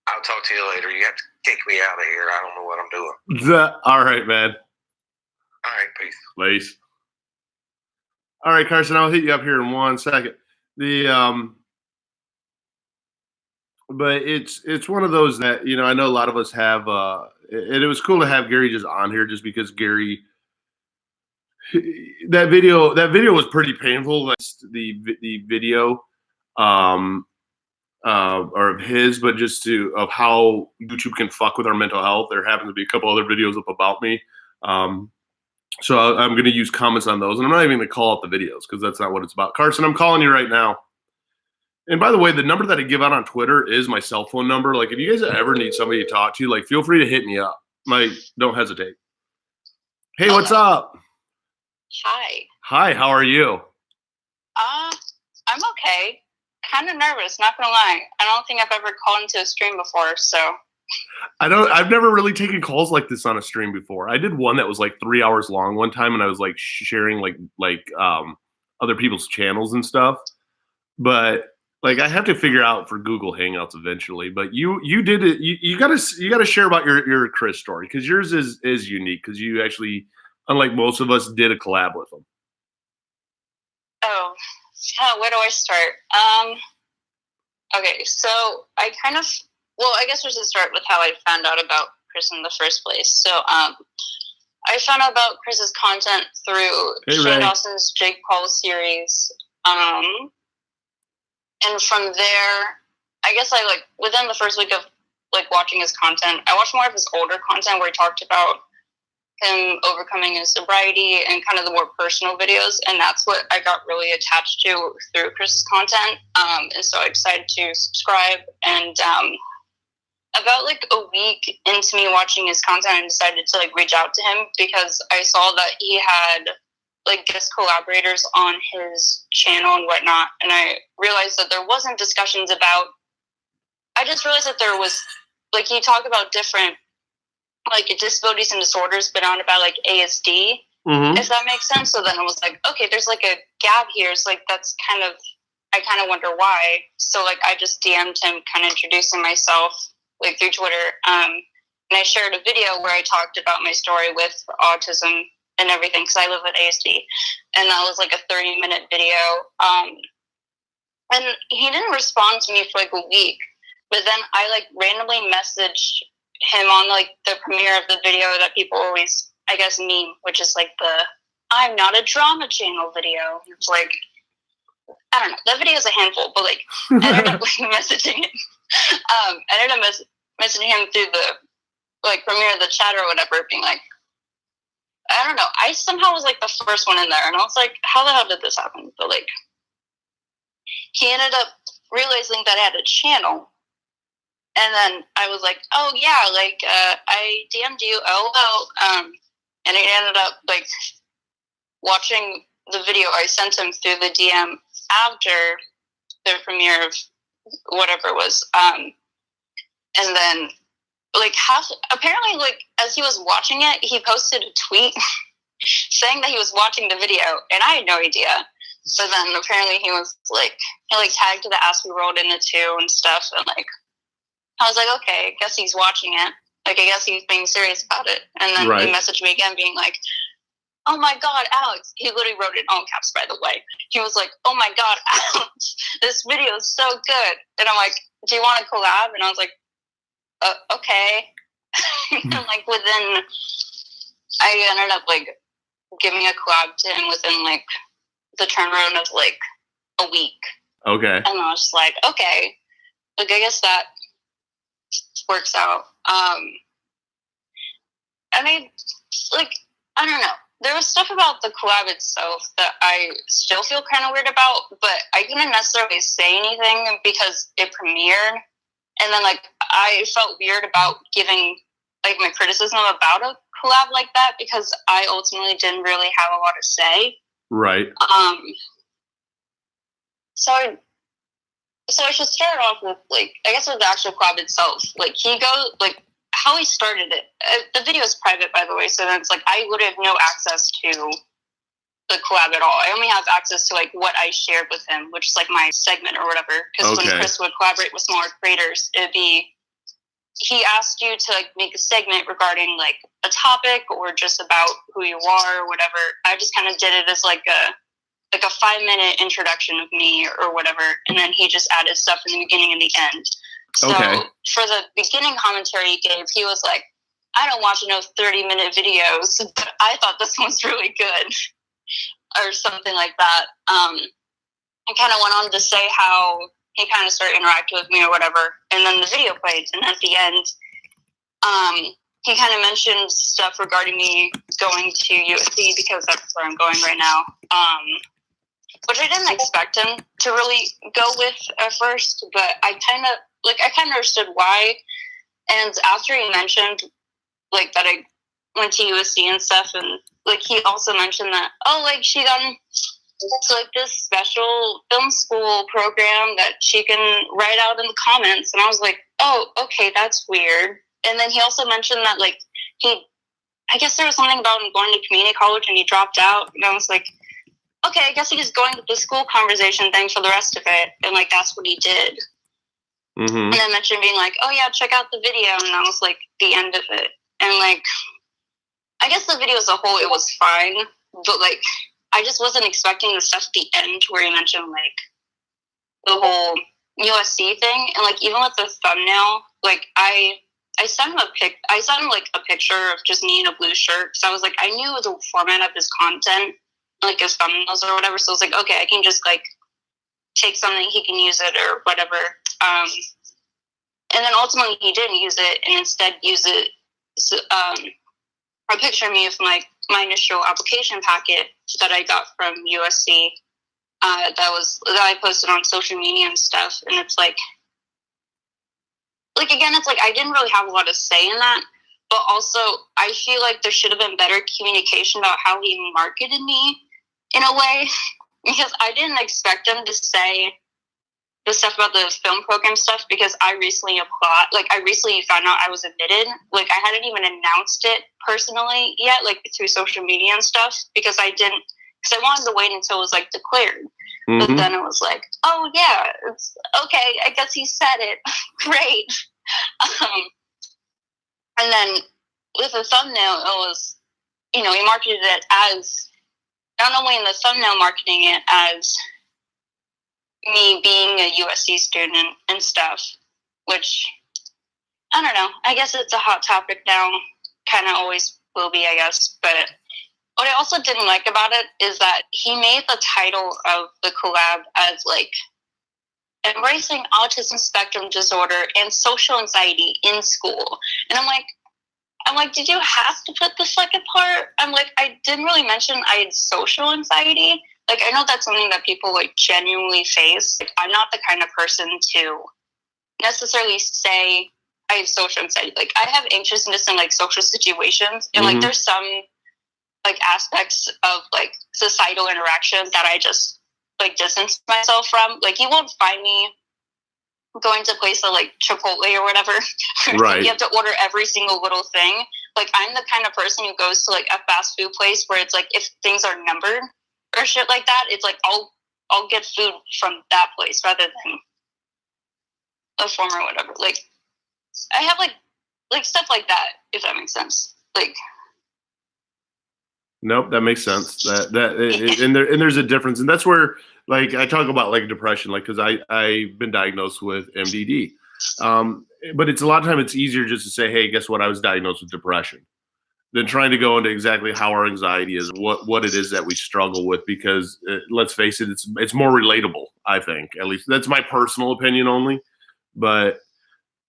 I'll talk to you later. You have to kick me out of here. I don't know what I'm doing. All right, man. All right, peace. Lace. All right, Carson, I'll hit you up here in 1 second. But it's one of those that, I know a lot of us have, and it was cool to have Gary just on here just because Gary, that video was pretty painful. That's the video, or of his, but just of how YouTube can fuck with our mental health. There happen to be a couple other videos up about me. So I'm going to use comments on those, and I'm not even going to call out the videos because that's not what it's about. Carson, I'm calling you right now. And by the way, the number that I give out on Twitter is my cell phone number. Like, if you guys ever need somebody to talk to, like, feel free to hit me up. Don't hesitate. Hey, what's up? Hi. Hi, how are you? I'm okay. Kind of nervous, not gonna lie. I don't think I've ever called into a stream before, so. I've never really taken calls like this on a stream before. I did one that was like 3 hours long one time, and I was like sharing like other people's channels and stuff. But like, I have to figure out for Google Hangouts eventually. But you did it. You gotta share about your Chris story, because yours is unique, because you actually, unlike most of us, did a collab with him. Oh, where do I start? Okay, so I guess we should start with how I found out about Chris in the first place. So I found out about Chris's content through Shane Dawson's Jake Paul series. And from there, I guess within the first week of watching his content, I watched more of his older content where he talked about him overcoming his sobriety and kind of the more personal videos, and that's what I got really attached to through Chris's content. And so I decided to subscribe, and about a week into me watching his content, I decided to reach out to him because I saw that he had guest collaborators on his channel and whatnot, and I realized that there wasn't discussions about. I just realized that there was he talked about different disabilities and disorders, but not about ASD, if that makes sense. So then I was okay, there's a gap here. It's that's I kind of wonder why. So I just DM'd him, kind of introducing myself through Twitter, and I shared a video where I talked about my story with autism and everything, because I live with ASD, and that was a 30-minute video. And he didn't respond to me for a week, but then I randomly messaged him on the premiere of the video that people always, I guess, meme, which is the "I'm not a drama channel" video. It's I don't know, that video is a handful, but I ended up messaging him. I ended up messaging him through the premiere of the chat or whatever, being I don't know, I somehow was the first one in there, and I was how the hell did this happen? But he ended up realizing that I had a channel. And then I was oh yeah, I DM'd you, and he ended up watching the video I sent him through the DM after the premiere of whatever it was, and then apparently as he was watching it, he posted a tweet saying that he was watching the video, and I had no idea. So then apparently he was he tagged the ass we rolled into too and stuff, and I was okay, I guess he's watching it. I guess he's being serious about it. And then he messaged me again being oh my God, Alex. He literally wrote it in all caps, by the way. He was oh my God, Alex, this video is so good. And I'm do you want to collab? And I was okay. And within, I ended up giving a collab to him within the turnaround of a week. Okay. And I was okay. I guess that works out. I mean, I don't know. There was stuff about the collab itself that I still feel kind of weird about, but I couldn't necessarily say anything because it premiered. And then I felt weird about giving my criticism about a collab like that because I ultimately didn't really have a lot to say. Right. So I should start off with I guess with the actual collab itself. He goes how he started it. The video is private, by the way, so then it's I would have no access to the collab at all. I only have access to what I shared with him, which is my segment or whatever. Because when Chris would collaborate with smaller creators, it'd be he asked you to like make a segment regarding like a topic or just about who you are or whatever. I just kind of did it as like a 5-minute introduction of me or whatever, and then he just added stuff in the beginning and the end. So for the beginning commentary he gave, he was like, I don't watch no 30-minute videos, but I thought this one was really good, or something like that. I kind of went on to say how he kind of started interacting with me or whatever, and then the video played, and at the end, he kind of mentioned stuff regarding me going to USC because that's where I'm going right now, which I didn't expect him to really go with at first, but I kind of understood why. And after he mentioned like that I went to USC and stuff, and like he also mentioned that like she got into like this special film school program that she can write out in the comments, and I was like, oh, okay, that's weird. And then he also mentioned that like I guess there was something about him going to community college and he dropped out, and I was like, okay, I guess he's going with the school conversation thing for the rest of it, and like that's what he did. Mm-hmm. And then mentioned being like, oh yeah, check out the video, and that was like the end of it. And like, I guess the video as a whole, it was fine, but like, I just wasn't expecting the stuff at the end where he mentioned like the whole USC thing, and like even with the thumbnail, like I sent him like a picture of just me in a blue shirt, because I was like, I knew the format of his content, like his thumbnails or whatever, so I was like, okay, I can just like take something, he can use it or whatever. And then ultimately he didn't use it, and instead used it a picture of me with my initial application packet that I got from USC that I posted on social media and stuff. And it's like again, it's like I didn't really have a lot to say in that, but also I feel like there should have been better communication about how he marketed me in a way, because I didn't expect him to say the stuff about the film program stuff, because I recently applied, like I recently found out I was admitted. Like I hadn't even announced it personally yet, like through social media and stuff, because I wanted to wait until it was like declared. Mm-hmm. But then it was like, oh yeah, it's okay, I guess he said it. Great. And then with the thumbnail, it was, he marketed it as, not only in the thumbnail marketing it as me being a USC student and stuff, which, I don't know, I guess it's a hot topic now, kind of always will be, I guess, but what I also didn't like about it is that he made the title of the collab as, like, embracing autism spectrum disorder and social anxiety in school, and I'm like, did you have to put the second part? I'm like, I didn't really mention I had social anxiety. Like, I know that's something that people, like, genuinely face. Like, I'm not the kind of person to necessarily say I have social anxiety. Like, I have anxiousness in, like, social situations. And, like, there's some, like, aspects of, like, societal interaction that I just, like, distance myself from. Like, you won't find me going to a place like Chipotle or whatever. Right. You have to order every single little thing. Like, I'm the kind of person who goes to, like, a fast food place where it's, like, if things are numbered or shit like that, it's like I'll get food from that place rather than a form or whatever. Like, I have like stuff like that, if that makes sense. Like, nope, that makes sense. And there's a difference, and that's where, like, I talk about, like, depression, like, because I've been diagnosed with MDD, but it's a lot of time it's easier just to say, hey, guess what, I was diagnosed with depression, than trying to go into exactly how our anxiety is, what it is that we struggle with, because let's face it, it's more relatable, I think. At least that's my personal opinion only. But,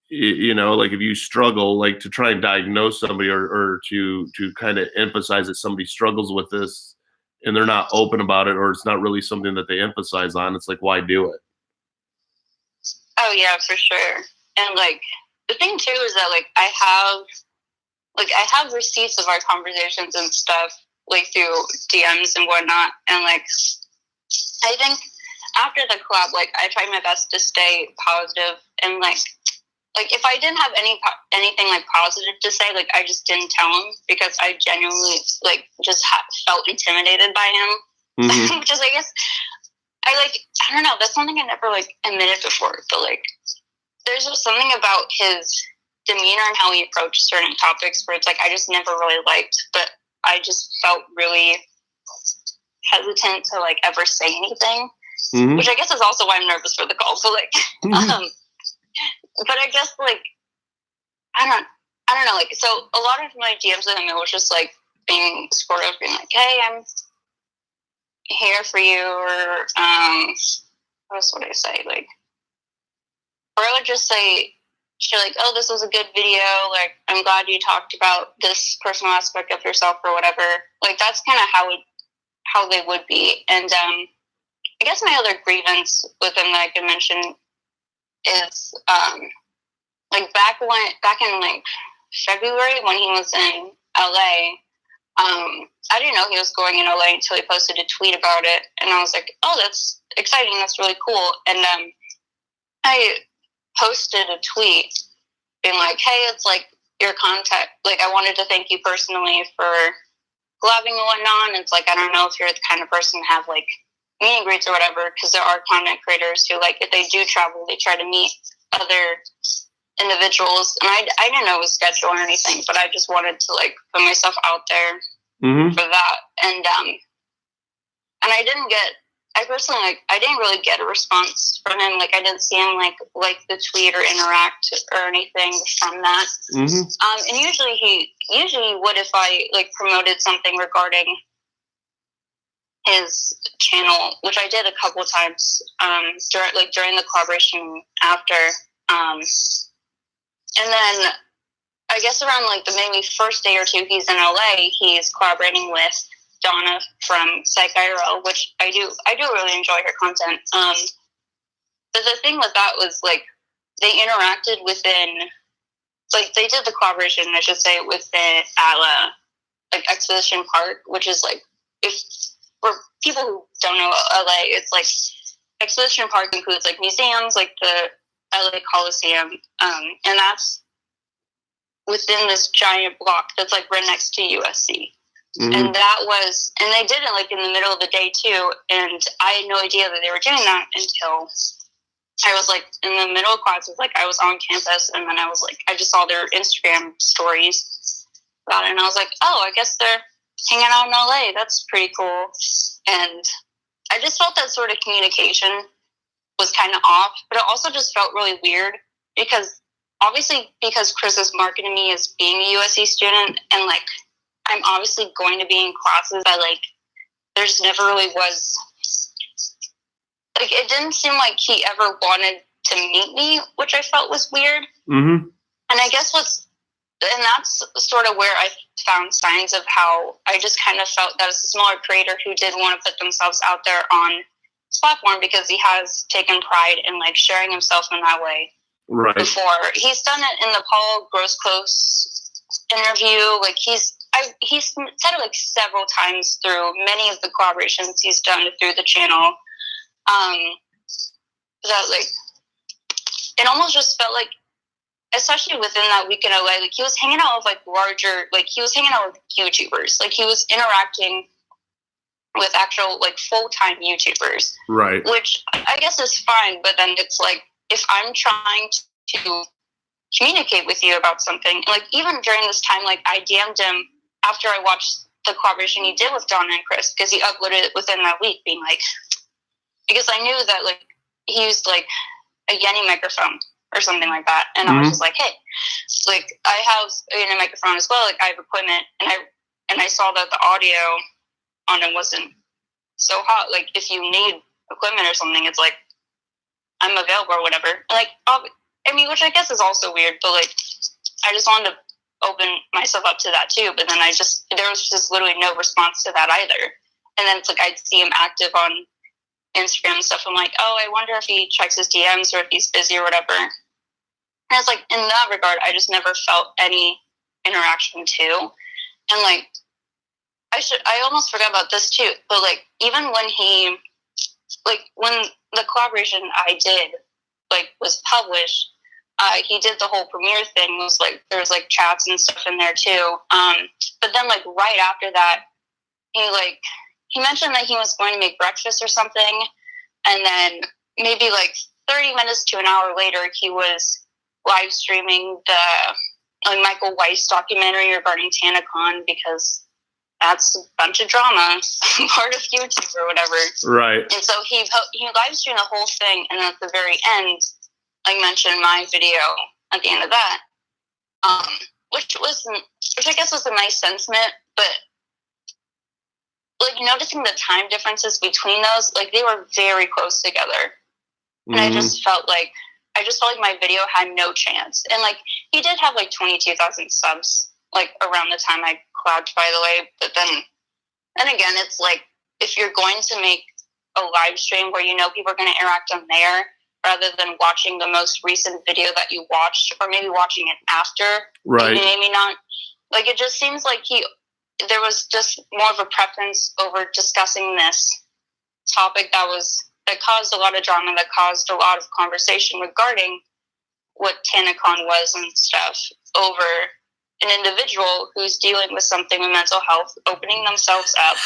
like, if you struggle, like, to try and diagnose somebody or to kind of emphasize that somebody struggles with this and they're not open about it, or it's not really something that they emphasize on, it's like, why do it? Oh yeah, for sure. And, like, the thing too is that, like, I have receipts of our conversations and stuff, like, through DMs and whatnot. And, like, I think after the collab, like, I tried my best to stay positive. And, like if I didn't have anything, like, positive to say, like, I just didn't tell him, because I genuinely, like, just felt intimidated by him. Mm-hmm. Which is, I guess, I don't know, that's something I never, like, admitted before. But, like, there's just something about his demeanor and how he approached certain topics where it's like I just never really liked, but I just felt really hesitant to like ever say anything, which I guess is also why I'm nervous for the call. So like, but I guess like I don't know. Like, so a lot of my DMs with him, it was just like being supportive, being like, "Hey, I'm here for you," or what else would I say? Like, or I would just say, "She's like, oh, this was a good video. Like, I'm glad you talked about this personal aspect of yourself or whatever." Like, that's kind of how they would be. And I guess my other grievance with them that I could mention is like back in like February when he was in LA. I didn't know he was going in LA until he posted a tweet about it, and I was like, "Oh, that's exciting! That's really cool." And I posted a tweet being like, "Hey, it's like your contact. Like, I wanted to thank you personally for collabing and whatnot. And it's like, I don't know if you're the kind of person to have like meet and greets or whatever, because there are content creators who like if they do travel, they try to meet other individuals. And I didn't know his schedule or anything, but I just wanted to like put myself out there for that. And I personally like I didn't really get a response from him. Like I didn't see him like the tweet or interact or anything from that. And usually he would if I like promoted something regarding his channel, which I did a couple of times during the collaboration after. And then I guess around like the maybe first day or two he's in LA, he's collaborating with Donna from Psych IRL, which I do really enjoy her content. But the thing with that was like they interacted within, like they did the collaboration, I should say, within like Exposition Park, which is like, if for people who don't know LA, it's like Exposition Park includes like museums, like the LA Coliseum, and that's within this giant block that's like right next to USC. And that was, and they did it like in the middle of the day too. And I had no idea that they were doing that until I was like in the middle of classes, like I was on campus, and then I was like, I just saw their Instagram stories about it, and I was like, oh, I guess they're hanging out in LA. That's pretty cool. And I just felt that sort of communication was kind of off, but it also just felt really weird because Chris is marketing me as being a USC student, and like I'm obviously going to be in classes that like there's never really was, like it didn't seem like he ever wanted to meet me, which I felt was weird. And I guess that's sort of where I found signs of how I just kind of felt that it's a smaller creator who did want to put themselves out there on this platform because he has taken pride in like sharing himself in that way. Right. Before he's done it in the Paul Grosclose interview, like he's said it like several times through many of the collaborations he's done through the channel. That like it almost just felt like, especially within that week in LA, like he was hanging out with like larger, like he was hanging out with YouTubers, like he was interacting with actual like full-time YouTubers, right? Which I guess is fine, but then it's like if I'm trying to communicate with you about something, like even during this time, like I DM'd him after I watched the collaboration he did with Donna and Chris, because he uploaded it within that week, being like, because I knew that like he used like a Yeti microphone or something like that, and I was just like, hey, like I have a Yeti microphone as well, like I have equipment, and I saw that the audio on it wasn't so hot. Like if you need equipment or something, it's like I'm available or whatever. Like I mean, which I guess is also weird, but like I just wanted to open myself up to that too. But then there was just literally no response to that either. And then it's like I'd see him active on Instagram and stuff. I'm like, oh, I wonder if he checks his DMs or if he's busy or whatever. And it's like in that regard, I just never felt any interaction too. And like I almost forgot about this too. But like even when when the collaboration I did like was published, he did the whole premiere thing. It was like there was like chats and stuff in there too. But then like right after that, he mentioned that he was going to make breakfast or something, and then maybe like 30 minutes to an hour later, he was live streaming the Michael Weiss documentary regarding TanaCon because that's a bunch of drama, part of YouTube or whatever. Right. And so he live streamed the whole thing, and at the very end, I mentioned my video at the end of that, which I guess was a nice sentiment, but like noticing the time differences between those, like they were very close together, and I just felt like my video had no chance. And like he did have like 22,000 subs like around the time I collabed, by the way. But then again, it's like if you're going to make a live stream where you know people are going to interact on there, rather than watching the most recent video that you watched, or maybe watching it after, right? Maybe not. Like it just seems like there was just more of a preference over discussing this topic that caused a lot of drama, that caused a lot of conversation regarding what TanaCon was and stuff, over an individual who's dealing with something with mental health, opening themselves up,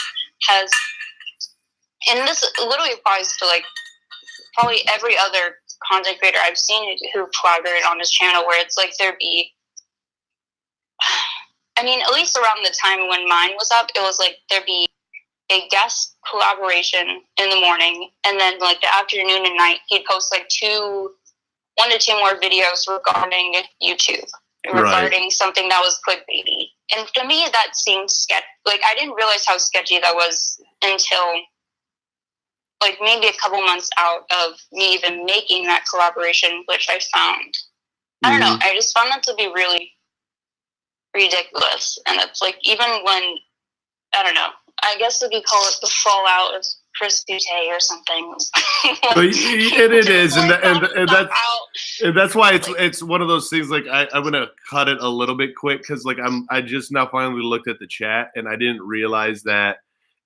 and this literally applies to like probably every other content creator I've seen who collaborated on his channel, where it's like at least around the time when mine was up, it was like there'd be a guest collaboration in the morning, and then like the afternoon and night, he'd post like 1 to 2 more videos regarding YouTube, regarding something that was clickbaity. And to me, that seemed sketchy. Like I didn't realize how sketchy that was until like maybe a couple months out of me even making that collaboration, which I found, I don't know, I just found that to be really ridiculous. And it's like, even when, I don't know, I guess we could call it the fallout of Chris Butte or something. But it is, and that's why it's one of those things. Like I'm gonna cut it a little bit quick because like I just now finally looked at the chat and I didn't realize that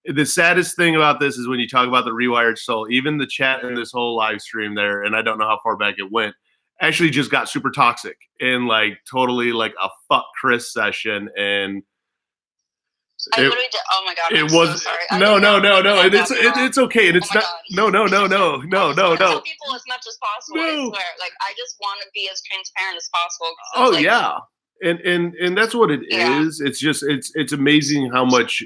the saddest thing about this is when you talk about the rewired soul, even the chat in this whole live stream there, and I don't know how far back it went, actually just got super toxic and like totally like a fuck Chris session. And I literally did. Oh my god! It I'm was so sorry. no. It's okay, and it's not. No. I tell people as much as possible. No. I swear. Like I just want to be as transparent as possible. Oh like, yeah, and that's what it is. It's just it's amazing how much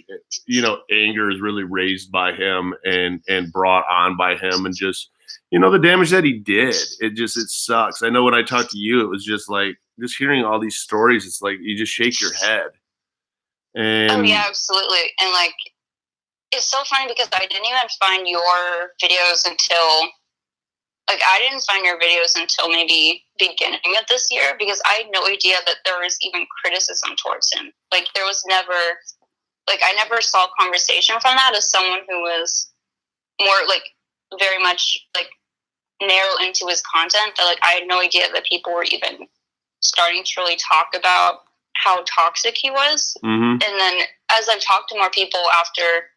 anger is really raised by him and brought on by him, and just the damage that he did. It sucks. I know when I talked to you, it was just like just hearing all these stories. It's like you just shake your head. And oh yeah, absolutely. And like it's so funny because I didn't even find your videos until maybe beginning of this year, because I had no idea that there was even criticism towards him. Like there was never, like I never saw conversation from that as someone who was more like very much like narrow into his content, that like I had no idea that people were even starting to really talk about how toxic he was. And then as I've talked to more people after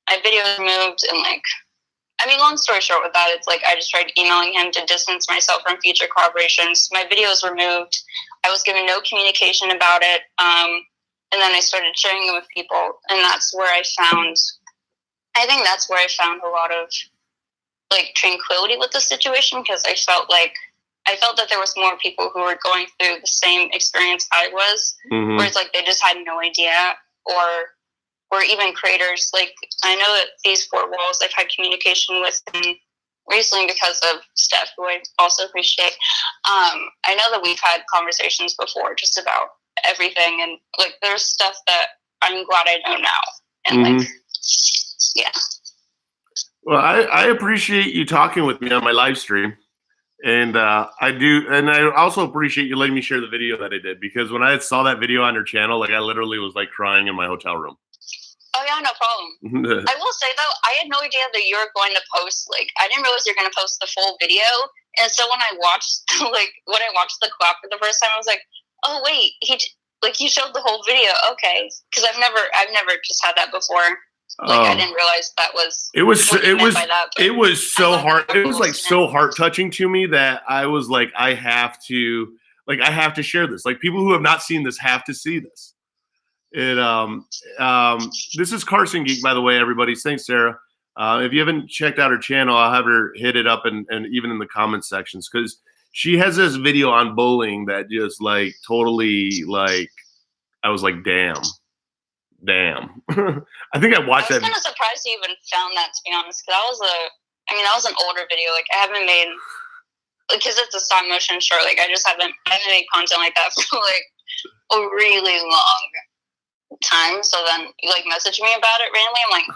my videos moved, and like, I mean, long story short with that, it's like I just tried emailing him to distance myself from future collaborations. My videos were moved. I was given no communication about it. And then I started sharing them with people, and that's where I found a lot of like tranquility with the situation, because I felt that there was more people who were going through the same experience I was, where it's like they just had no idea, or even creators. Like I know that these 4 walls, I've had communication with them recently because of Steph, who I also appreciate. I know that we've had conversations before just about everything, and like there's stuff that I'm glad I know now, and like yeah. Well, I appreciate you talking with me on my live stream. And I do, and I also appreciate you letting me share the video that I did, because when I saw that video on your channel, like I literally was like crying in my hotel room. Oh yeah, no problem. I will say though, I had no idea that you were going to post. Like, I didn't realize you were going to post the full video, and so when I watched the collab for the first time, I was like, oh wait, he showed the whole video. Okay, because I've never just had that before. Like I didn't realize that was. It was so hard. It was like so heart touching to me that I was like, I have to share this. Like people who have not seen this have to see this. This is Carson Geek, by the way, everybody. Thanks, Sarah. If you haven't checked out her channel, I'll have her hit it up and even in the comments sections, because she has this video on bullying that just like totally like I was like, damn. I think I watched that. I was kind of surprised you even found that, to be honest, because that was an older video. Like I haven't made, because it's a stop motion short. Like I haven't made content like that for like a really long time. So then you like message me about it randomly. I'm like,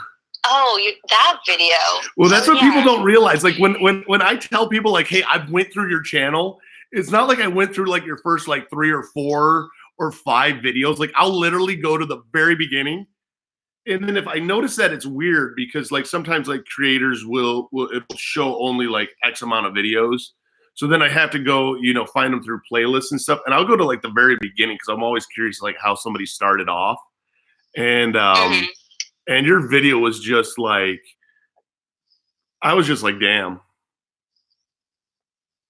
oh, that video. Well, that's what people don't realize. Like when I tell people like, hey, I went through your channel, it's not like I went through like your first like 3 or 4 or 5 videos. Like I'll literally go to the very beginning. And then if I notice that it's weird because like sometimes like creators will it'll show only like X amount of videos. So then I have to go, find them through playlists and stuff. And I'll go to like the very beginning because I'm always curious like how somebody started off. And and your video was just like, I was just like, damn.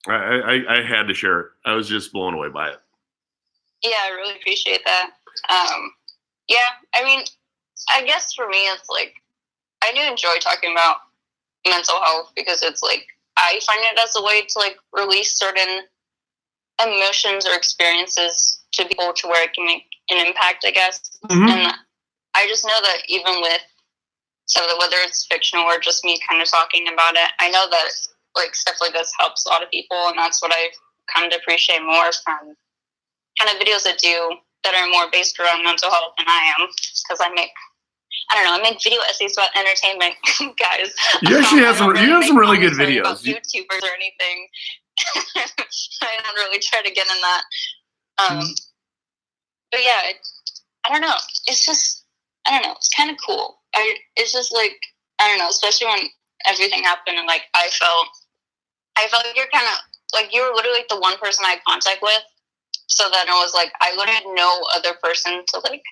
I had to share it. I was just blown away by it. Yeah, I really appreciate that. Yeah, I mean, I guess for me, it's like, I do enjoy talking about mental health because it's like, I find it as a way to like release certain emotions or experiences to people to where it can make an impact, I guess. Mm-hmm. And I just know that even with, whether it's fictional or just me kind of talking about it, I know that like stuff like this helps a lot of people, and that's what I kind of appreciate more from kind of videos that are more based around mental health than I am, because I make video essays about entertainment, guys. You actually have some really good videos. About YouTubers or anything. I don't really try to get in that. But yeah, I don't know. It's just, I don't know. It's kind of cool. It's just like, I don't know, especially when everything happened and like I felt like you're kind of like, you were literally like the one person I had contact with. So then it was like, I literally had no other person to like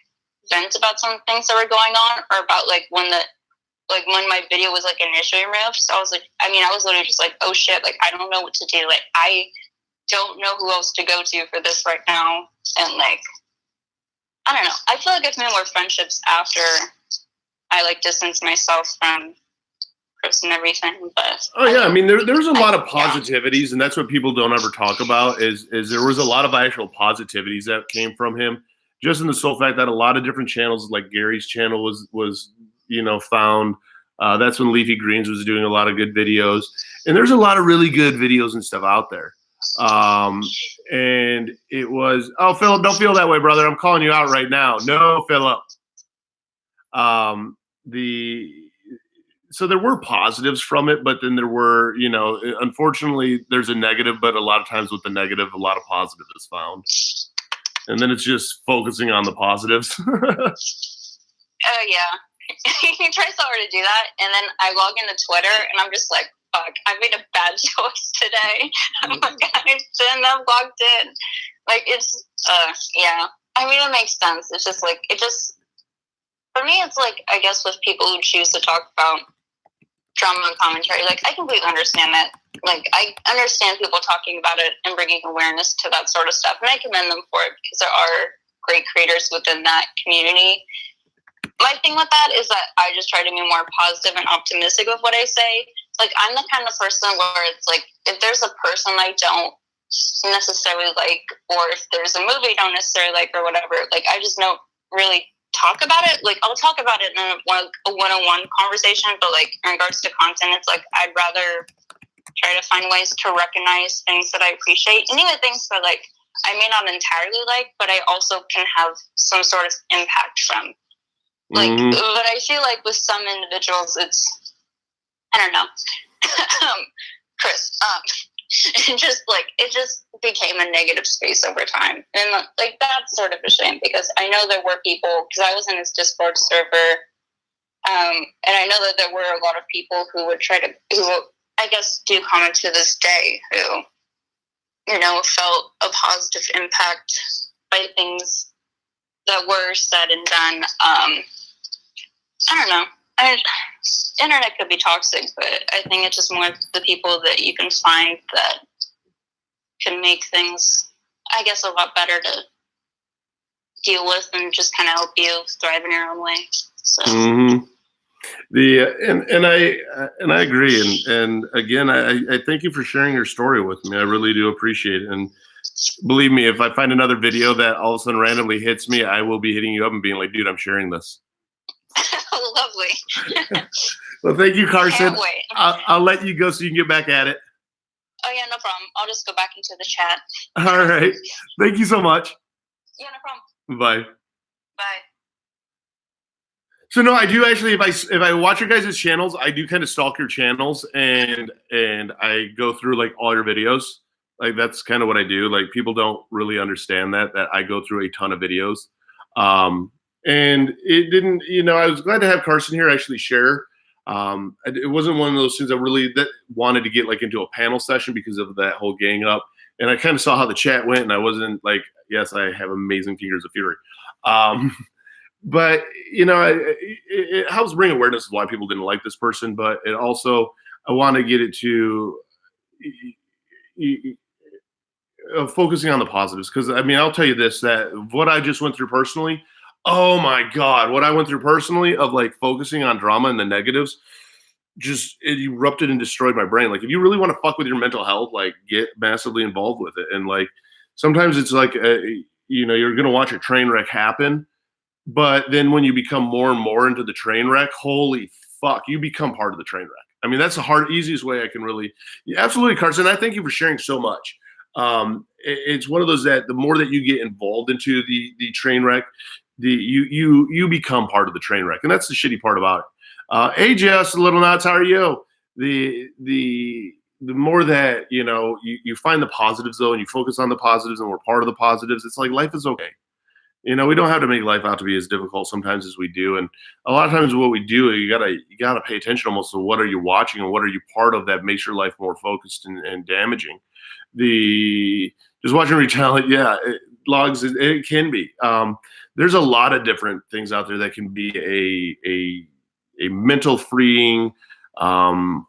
vent about some things that were going on, or about like when my video was like initially removed. So I was like, I was literally just like, oh shit, like I don't know what to do. Like I don't know who else to go to for this right now. And like, I don't know. I feel like I've made more friendships after I like distanced myself from Chris and everything. But there's a lot of positivities, and that's what people don't ever talk about. Is there was a lot of actual positivities that came from him, just in the sole fact that a lot of different channels, like Gary's channel, was found. That's when Leafy Greens was doing a lot of good videos, and there's a lot of really good videos and stuff out there. And it was, oh, Philip, don't feel that way, brother. I'm calling you out right now. No, Philip. So there were positives from it, but then there were, unfortunately, there's a negative, but a lot of times with the negative, a lot of positive is found. And then it's just focusing on the positives. Oh, yeah. He tries so hard to do that, and then I log into Twitter, and I'm just like, fuck, I made a bad choice today. I'm like, I shouldn't have logged in. Like, it's, yeah. It makes sense. It's just like, for me, it's like, I guess with people who choose to talk about drama and commentary, like, I completely understand that. Like, I understand people talking about it and bringing awareness to that sort of stuff, and I commend them for it because there are great creators within that community. My thing with that is that I just try to be more positive and optimistic with what I say. Like, I'm the kind of person where it's like, if there's a person I don't necessarily like, or if there's a movie I don't necessarily like or whatever, like, I just don't really talk about it. Like, I'll talk about it in a one-on-one conversation, but like in regards to content, it's like I'd rather try to find ways to recognize things that I appreciate, and even things that like I may not entirely like, but I also can have some sort of impact from. Like, but I feel like with some individuals, it's, I don't know, Chris, it just became a negative space over time. And like, that's sort of a shame, because I know there were people, because I was in his Discord server, and I know that there were a lot of people who would who I guess do comment to this day, who, felt a positive impact by things that were said and done. I don't know. Internet could be toxic, but I think it's just more the people that you can find that can make things, I guess, a lot better to deal with and just kind of help you thrive in your own way. So. And I agree. And again, I thank you for sharing your story with me. I really do appreciate it. And believe me, if I find another video that all of a sudden randomly hits me, I will be hitting you up and being like, dude, I'm sharing this. Lovely. Well, thank you, Carson. Can't wait. I'll let you go so you can get back at it. Oh yeah, no problem. I'll just go back into the chat. All right. Thank you so much. Yeah, no problem. Bye. Bye. So no, I do actually. If I watch your guys' channels, I do kind of stalk your channels and I go through like all your videos. Like that's kind of what I do. Like people don't really understand that I go through a ton of videos. And it didn't. I was glad to have Carson here actually share. It wasn't one of those things I really that wanted to get like into a panel session because of that whole gang up. And I kind of saw how the chat went, and I wasn't like, yes, I have amazing fingers of fury. But it helps bring awareness of why people didn't like this person. But it also, I want to get it to focusing on the positives. Because I mean, I'll tell you this: that what I just went through personally. Oh my God, what I went through personally of like focusing on drama and the negatives, just it erupted and destroyed my brain. Like if you really want to fuck with your mental health, like get massively involved with it. And like sometimes it's like you're gonna watch a train wreck happen. But then when you become more and more into the train wreck, holy fuck, you become part of the train wreck. I mean, that's the easiest way I can really, yeah, absolutely, Carson. I thank you for sharing so much. It's one of those that the more that you get involved into the train wreck, you become part of the train wreck, and that's the shitty part about it. AJS, Little Nuts, how are you? The more that you find the positives though, and you focus on the positives, and we're part of the positives. It's like life is okay. We don't have to make life out to be as difficult sometimes as we do. And a lot of times what we do, you gotta pay attention almost to what are you watching and what are you part of that makes your life more focused and damaging. Just watching retaliate, yeah, logs, it can be. There's a lot of different things out there that can be a mental freeing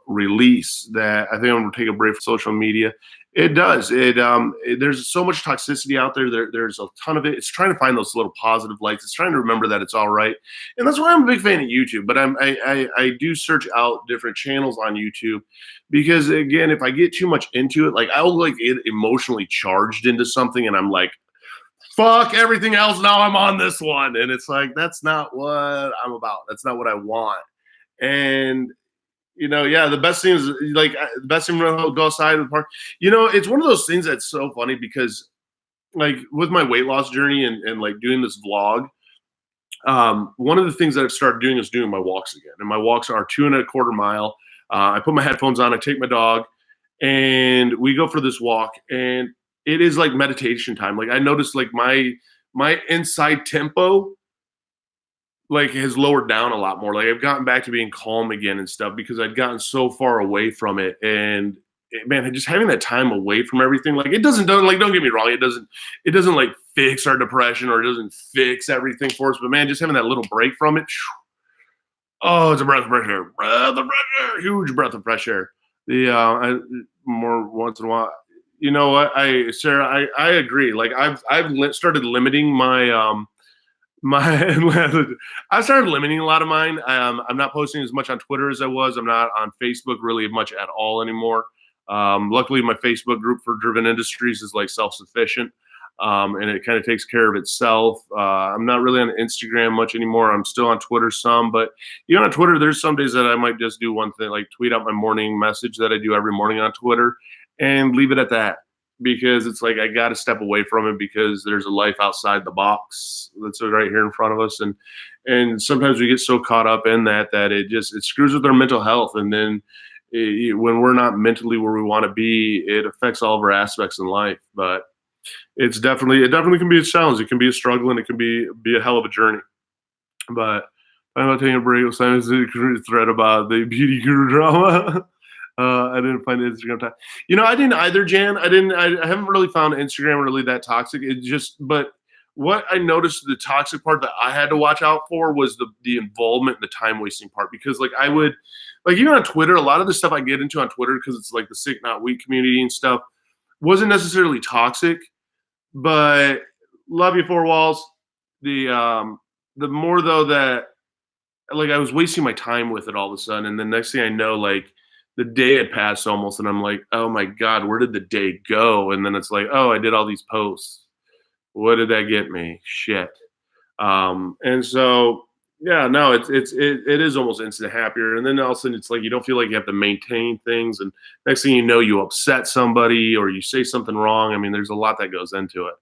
release that I think I'm gonna take a break from social media. It does. There's so much toxicity out there. There's a ton of it. It's trying to find those little positive lights. It's trying to remember that it's all right. And that's why I'm a big fan of YouTube. But I do search out different channels on YouTube because again, if I get too much into it, like I'll like get emotionally charged into something and I'm like, fuck everything else. Now I'm on this one. And it's like, that's not what I'm about. That's not what I want. And yeah, the best thing is like the best thing to go outside of the park. It's one of those things that's so funny because like with my weight loss journey and like doing this vlog, one of the things that I've started doing is doing my walks again. And my walks are 2.25 mile. I put my headphones on, I take my dog, and we go for this walk. And it is like meditation time. Like I noticed like my inside tempo like has lowered down a lot more. Like I've gotten back to being calm again and stuff because I'd gotten so far away from it. And man, just having that time away from everything, like it don't get me wrong. It doesn't like fix our depression or it doesn't fix everything for us. But man, just having that little break from it. Oh, it's a breath of fresh air, huge breath of fresh air. More once in a while, you know what? Sarah, I agree. Like I've started limiting my, I started limiting a lot of mine. I'm not posting as much on Twitter as I was. I'm not on Facebook really much at all anymore. Luckily, my Facebook group for Driven Industries is like self-sufficient, and it kind of takes care of itself. I'm not really on Instagram much anymore. I'm still on Twitter some, but on Twitter, there's some days that I might just do one thing, like tweet out my morning message that I do every morning on Twitter and leave it at that. Because it's like I got to step away from it because there's a life outside the box that's right here in front of us, and sometimes we get so caught up in that it screws with our mental health, and then when we're not mentally where we want to be, it affects all of our aspects in life. But it definitely can be a challenge. It can be a struggle, and it can be a hell of a journey. But I'm not taking a break. Simon's thread about the beauty guru drama. I didn't find the Instagram time. I didn't either, Jan. I haven't really found Instagram really that toxic. But what I noticed the toxic part that I had to watch out for was the involvement and the time wasting part. Because like I would, like even on Twitter, a lot of the stuff I get into on Twitter because it's like the sick not weak community and stuff wasn't necessarily toxic, but love you, Four Walls. The more though that like I was wasting my time with it all of a sudden. And the next thing I know, like the day had passed almost, and I'm like, oh my God, where did the day go? And then it's like, oh, I did all these posts. What did that get me? Shit. And so, yeah, no, it is almost instant happier. And then all of a sudden it's like, you don't feel like you have to maintain things. And next thing you know, you upset somebody or you say something wrong. I mean, there's a lot that goes into it.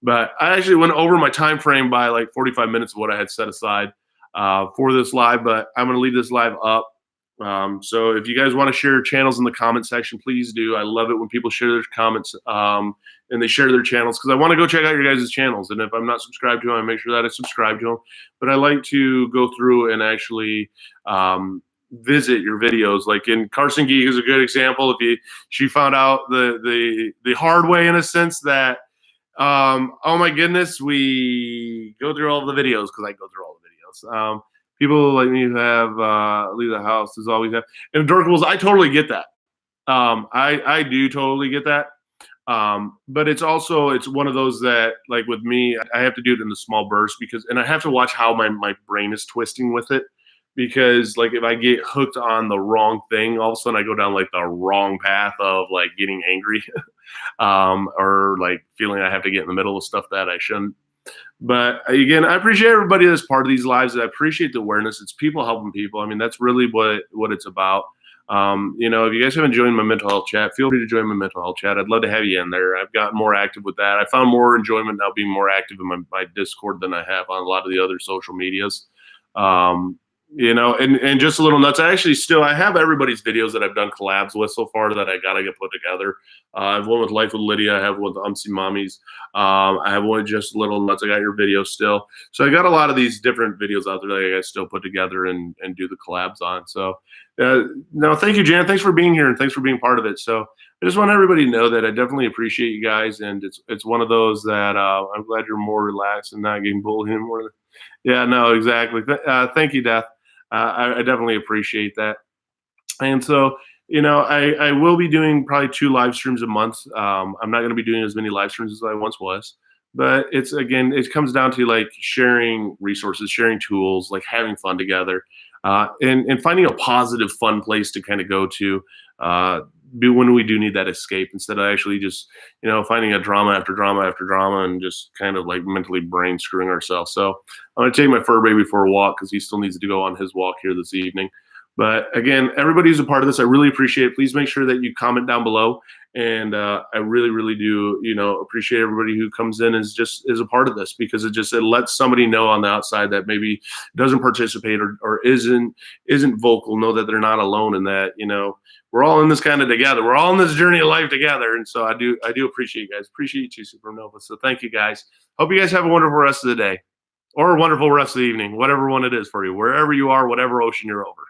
But I actually went over my time frame by like 45 minutes of what I had set aside for this live. But I'm going to leave this live up. So if you guys want to share channels in the comment section, please do. I love it when people share their comments and they share their channels, because I want to go check out your guys' channels. And if I'm not subscribed to them, I make sure that I subscribe to them. But I like to go through and actually visit your videos. Like in Carson Geek is a good example. She found out the hard way, in a sense, that oh my goodness, we go through all the videos, because I go through all the videos. People like me who have leave the house is always have. And Dorkables, I totally get that. I do totally get that. But it's one of those that, like with me, I have to do it in the small bursts, and I have to watch how my brain is twisting with it, because like if I get hooked on the wrong thing, all of a sudden I go down like the wrong path of like getting angry, or like feeling I have to get in the middle of stuff that I shouldn't. But again, I appreciate everybody that's part of these lives. I appreciate the awareness. It's people helping people. I mean, that's really what it's about. If you guys haven't joined my mental health chat, feel free to join my mental health chat. I'd love to have you in there. I've gotten more active with that. I found more enjoyment now being more active in my Discord than I have on a lot of the other social medias. And just a little nuts. I have everybody's videos that I've done collabs with so far that I gotta get put together. I have one with Life with Lydia. I have one with Umsy Mommies. I have one with Just a Little Nuts. I got your video still. So I got a lot of these different videos out there that I gotta still put together and do the collabs on. So no, thank you, Jan. Thanks for being here and thanks for being part of it. So I just want everybody to know that I definitely appreciate you guys, and it's one of those that I'm glad you're more relaxed and not getting bullied anymore. Yeah, no, exactly. Thank you, Death. I definitely appreciate that. And so, I will be doing probably 2 live streams a month. I'm not going to be doing as many live streams as I once was, but it comes down to like sharing resources, sharing tools, like having fun together, and finding a positive, fun place to kind of go to when we do need that escape, instead of actually just, finding a drama after drama after drama and just kind of like mentally brain screwing ourselves. So I'm going to take my fur baby for a walk, because he still needs to go on his walk here this evening. But again, everybody who's a part of this, I really appreciate it. Please make sure that you comment down below. And I really, really do, appreciate everybody who comes in is a part of this, because it lets somebody know on the outside that maybe doesn't participate or isn't vocal, know that they're not alone, and that, we're all in this kind of together. We're all in this journey of life together. And so I do appreciate you guys. Appreciate you too, Supernova. So thank you guys. Hope you guys have a wonderful rest of the day, or a wonderful rest of the evening, whatever one it is for you, wherever you are, whatever ocean you're over.